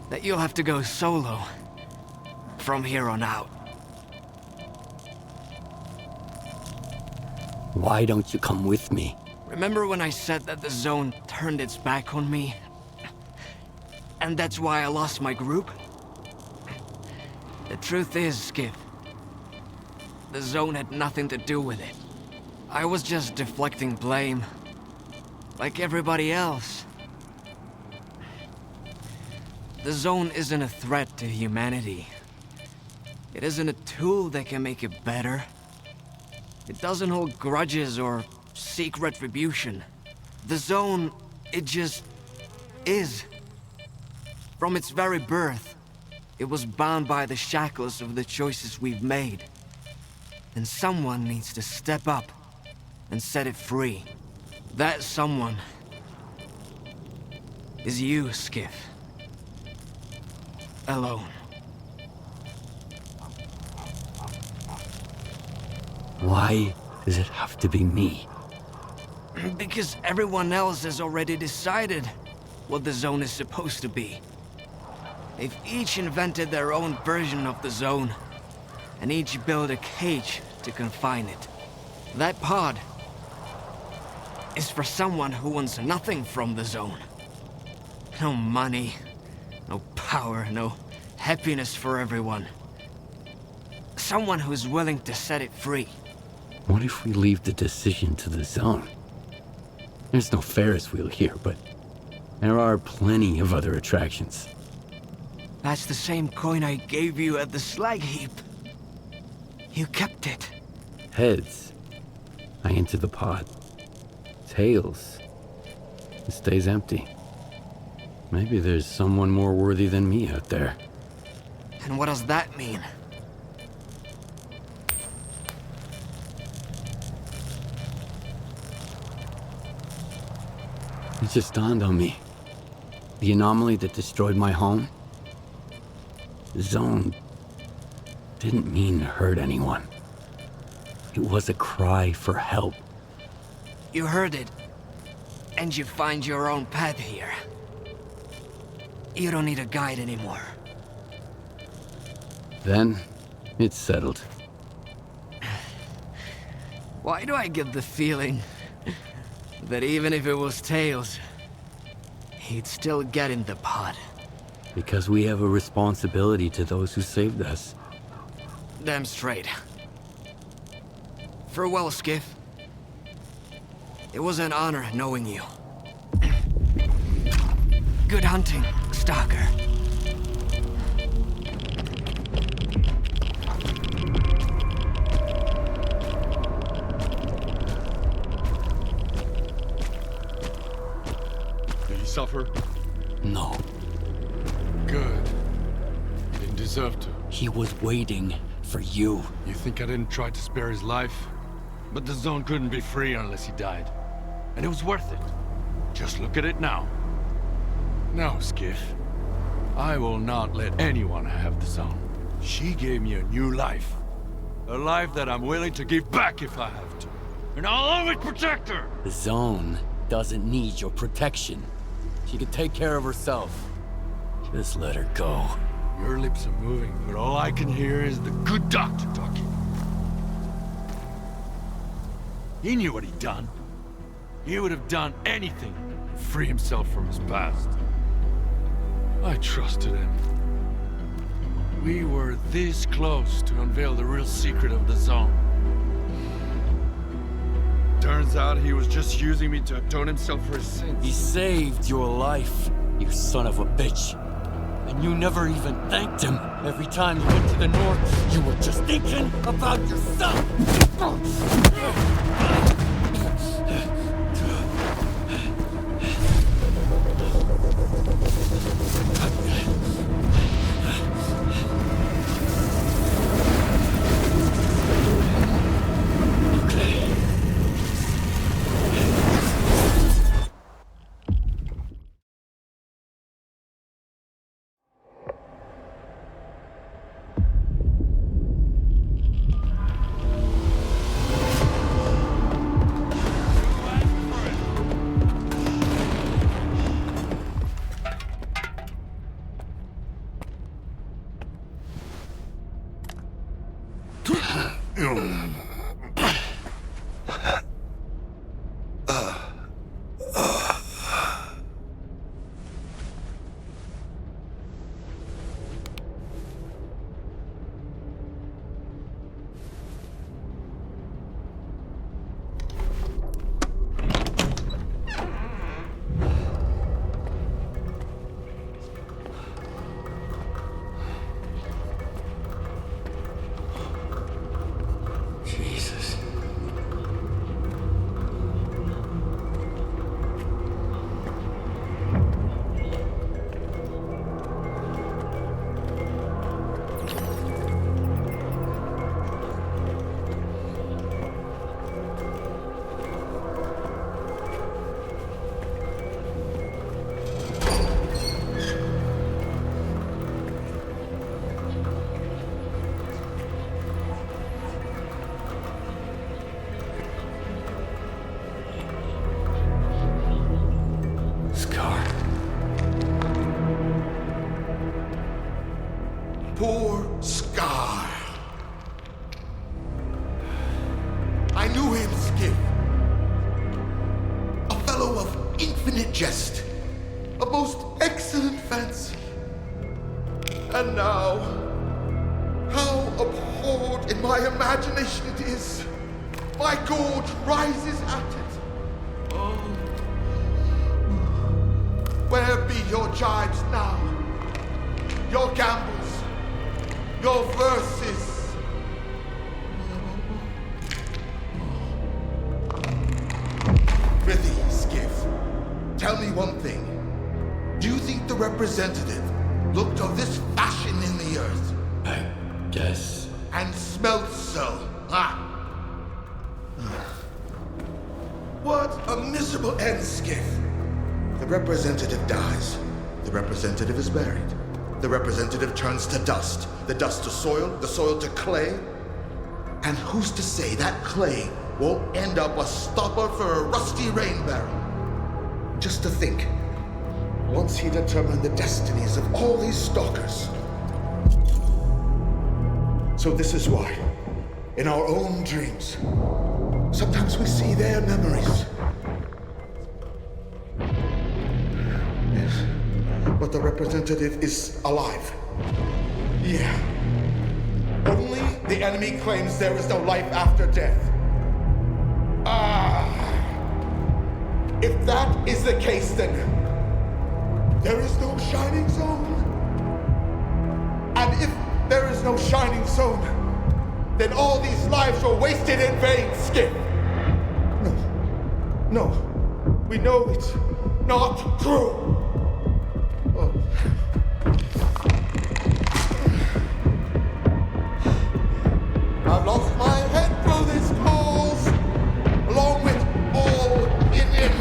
that you'll have to go solo from here on out. Why don't you come with me? Remember when I said that the zone turned its back on me? And that's why I lost my group? The truth is, Skip, the zone had nothing to do with it. I was just deflecting blame, like everybody else. The zone isn't a threat to humanity. It isn't a tool that can make it better. It doesn't hold grudges or seek retribution. The zone, it just is. From its very birth, it was bound by the shackles of the choices we've made. And someone needs to step up and set it free. That someone is you, Skiff. Alone. Why does it have to be me? Because everyone else has already decided what the zone is supposed to be. They've each invented their own version of the zone, and each built a cage to confine it. That pod is for someone who wants nothing from the zone. No money, no power, no Happiness for everyone. Someone who's willing to set it free. What if we leave the decision to the zone? There's no Ferris wheel here, but there are plenty of other attractions. That's the same coin I gave you at the slag heap. You kept it. Heads, I enter the pot. Tails, it stays empty. Maybe there's someone more worthy than me out there. And what does that mean? It just dawned on me. The anomaly that destroyed my home? The zone didn't mean to hurt anyone. It was a cry for help. You heard it. And you find your own path here. You don't need a guide anymore. Then, it's settled. Why do I get the feeling that even if it was Tails, he'd still get in the pot? Because we have a responsibility to those who saved us. Damn straight. Farewell, Skiff. It was an honor knowing you. Good hunting, Stalker. Did he suffer? No. Good. He didn't deserve to. He was waiting for you. You think I didn't try to spare his life? But the zone couldn't be free unless he died. And it was worth it. Just look at it now. No, Skiff. I will not let anyone have the zone. She gave me a new life. A life that I'm willing to give back if I have to. And I'll always protect her! The zone doesn't need your protection. She can take care of herself. Just let her go. Your lips are moving, but all I can hear is the good doctor talking. He knew what he'd done. He would have done anything to free himself from his past. I trusted him. We were this close to unveil the real secret of the zone. Turns out he was just using me to atone himself for his sins. He saved your life, you son of a bitch. And you never even thanked him. Every time you went to the north, you were just thinking about yourself. Poor Scar. I knew him, Skiff. A fellow of infinite jest, of most excellent fancy. And now, how abhorred in my imagination it is. My gorge rises at it. Oh. Where be your jibes now? Your gambles? Your verses? Prithee, Skiff, tell me one thing. Do you think the representative looked of this fashion in the earth? I guess. And smelt so, huh? What a miserable end, Skiff. The representative dies. The representative is buried. The representative turns to dust. The dust to soil, the soil to clay. And who's to say that clay won't end up a stopper for a rusty rain barrel? Just to think, once he determined the destinies of all these stalkers. So this is why, in our own dreams, sometimes we see their memories. Yes, but the representative is alive. Yeah. Only the enemy claims there is no life after death. If that is the case, then there is no shining zone. And if there is no shining zone, then all these lives were wasted in vain, Skip. No, we know it's not true. Oh. I've lost my head through this cause, along with all in it.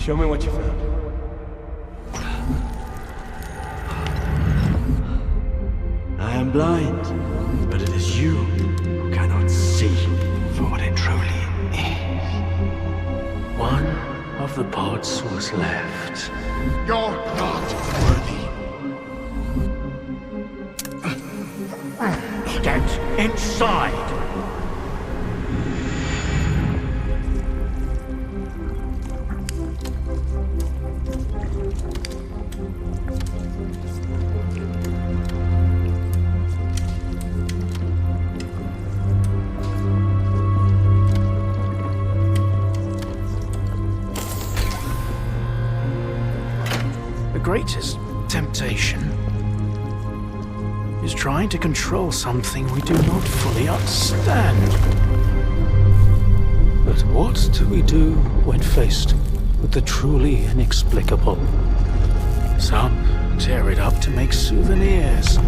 Show me what you found. I am blind, but it is you who cannot see for what it truly is. One of the pods was left. You're not worthy. Get inside! The greatest temptation is trying to control something we do not fully understand. But what do we do when faced with the truly inexplicable? Some tear it up to make souvenirs.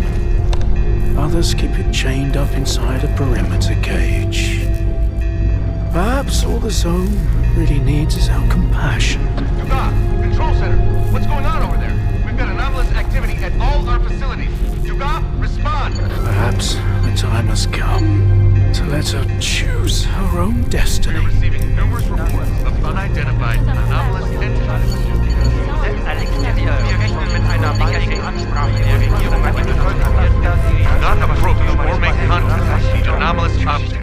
Others keep it chained up inside a perimeter cage. Perhaps all the zone really needs is our compassion. Dugas, Control Center, what's going on over there? We've got anomalous activity at all our facilities. Dugas, respond! Perhaps the time has come to let her choose her own destiny. We're receiving numerous reports of unidentified anomalous entities. Do not approach or make contact with the anomalous object.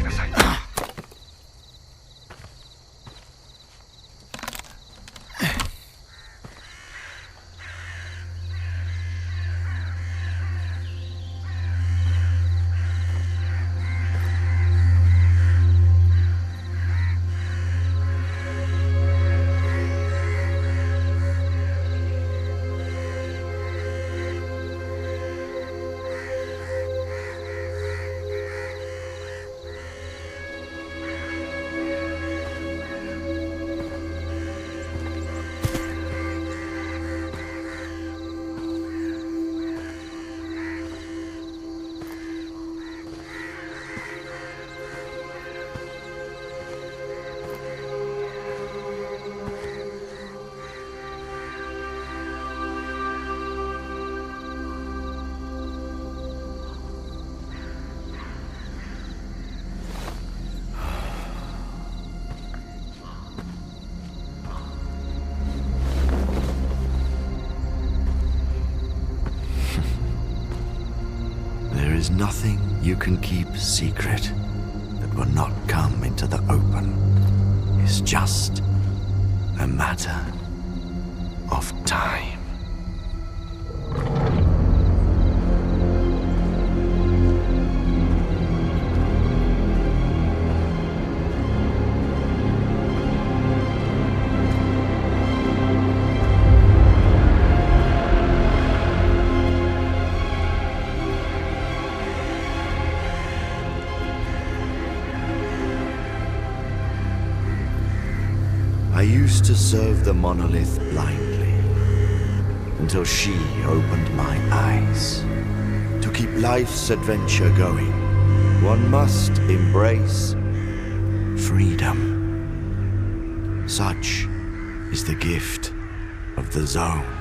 There is nothing you can keep secret that will not come into the open. It's just a matter of time. I used to serve the Monolith blindly, until she opened my eyes. To keep life's adventure going, one must embrace freedom. Such is the gift of the Zone.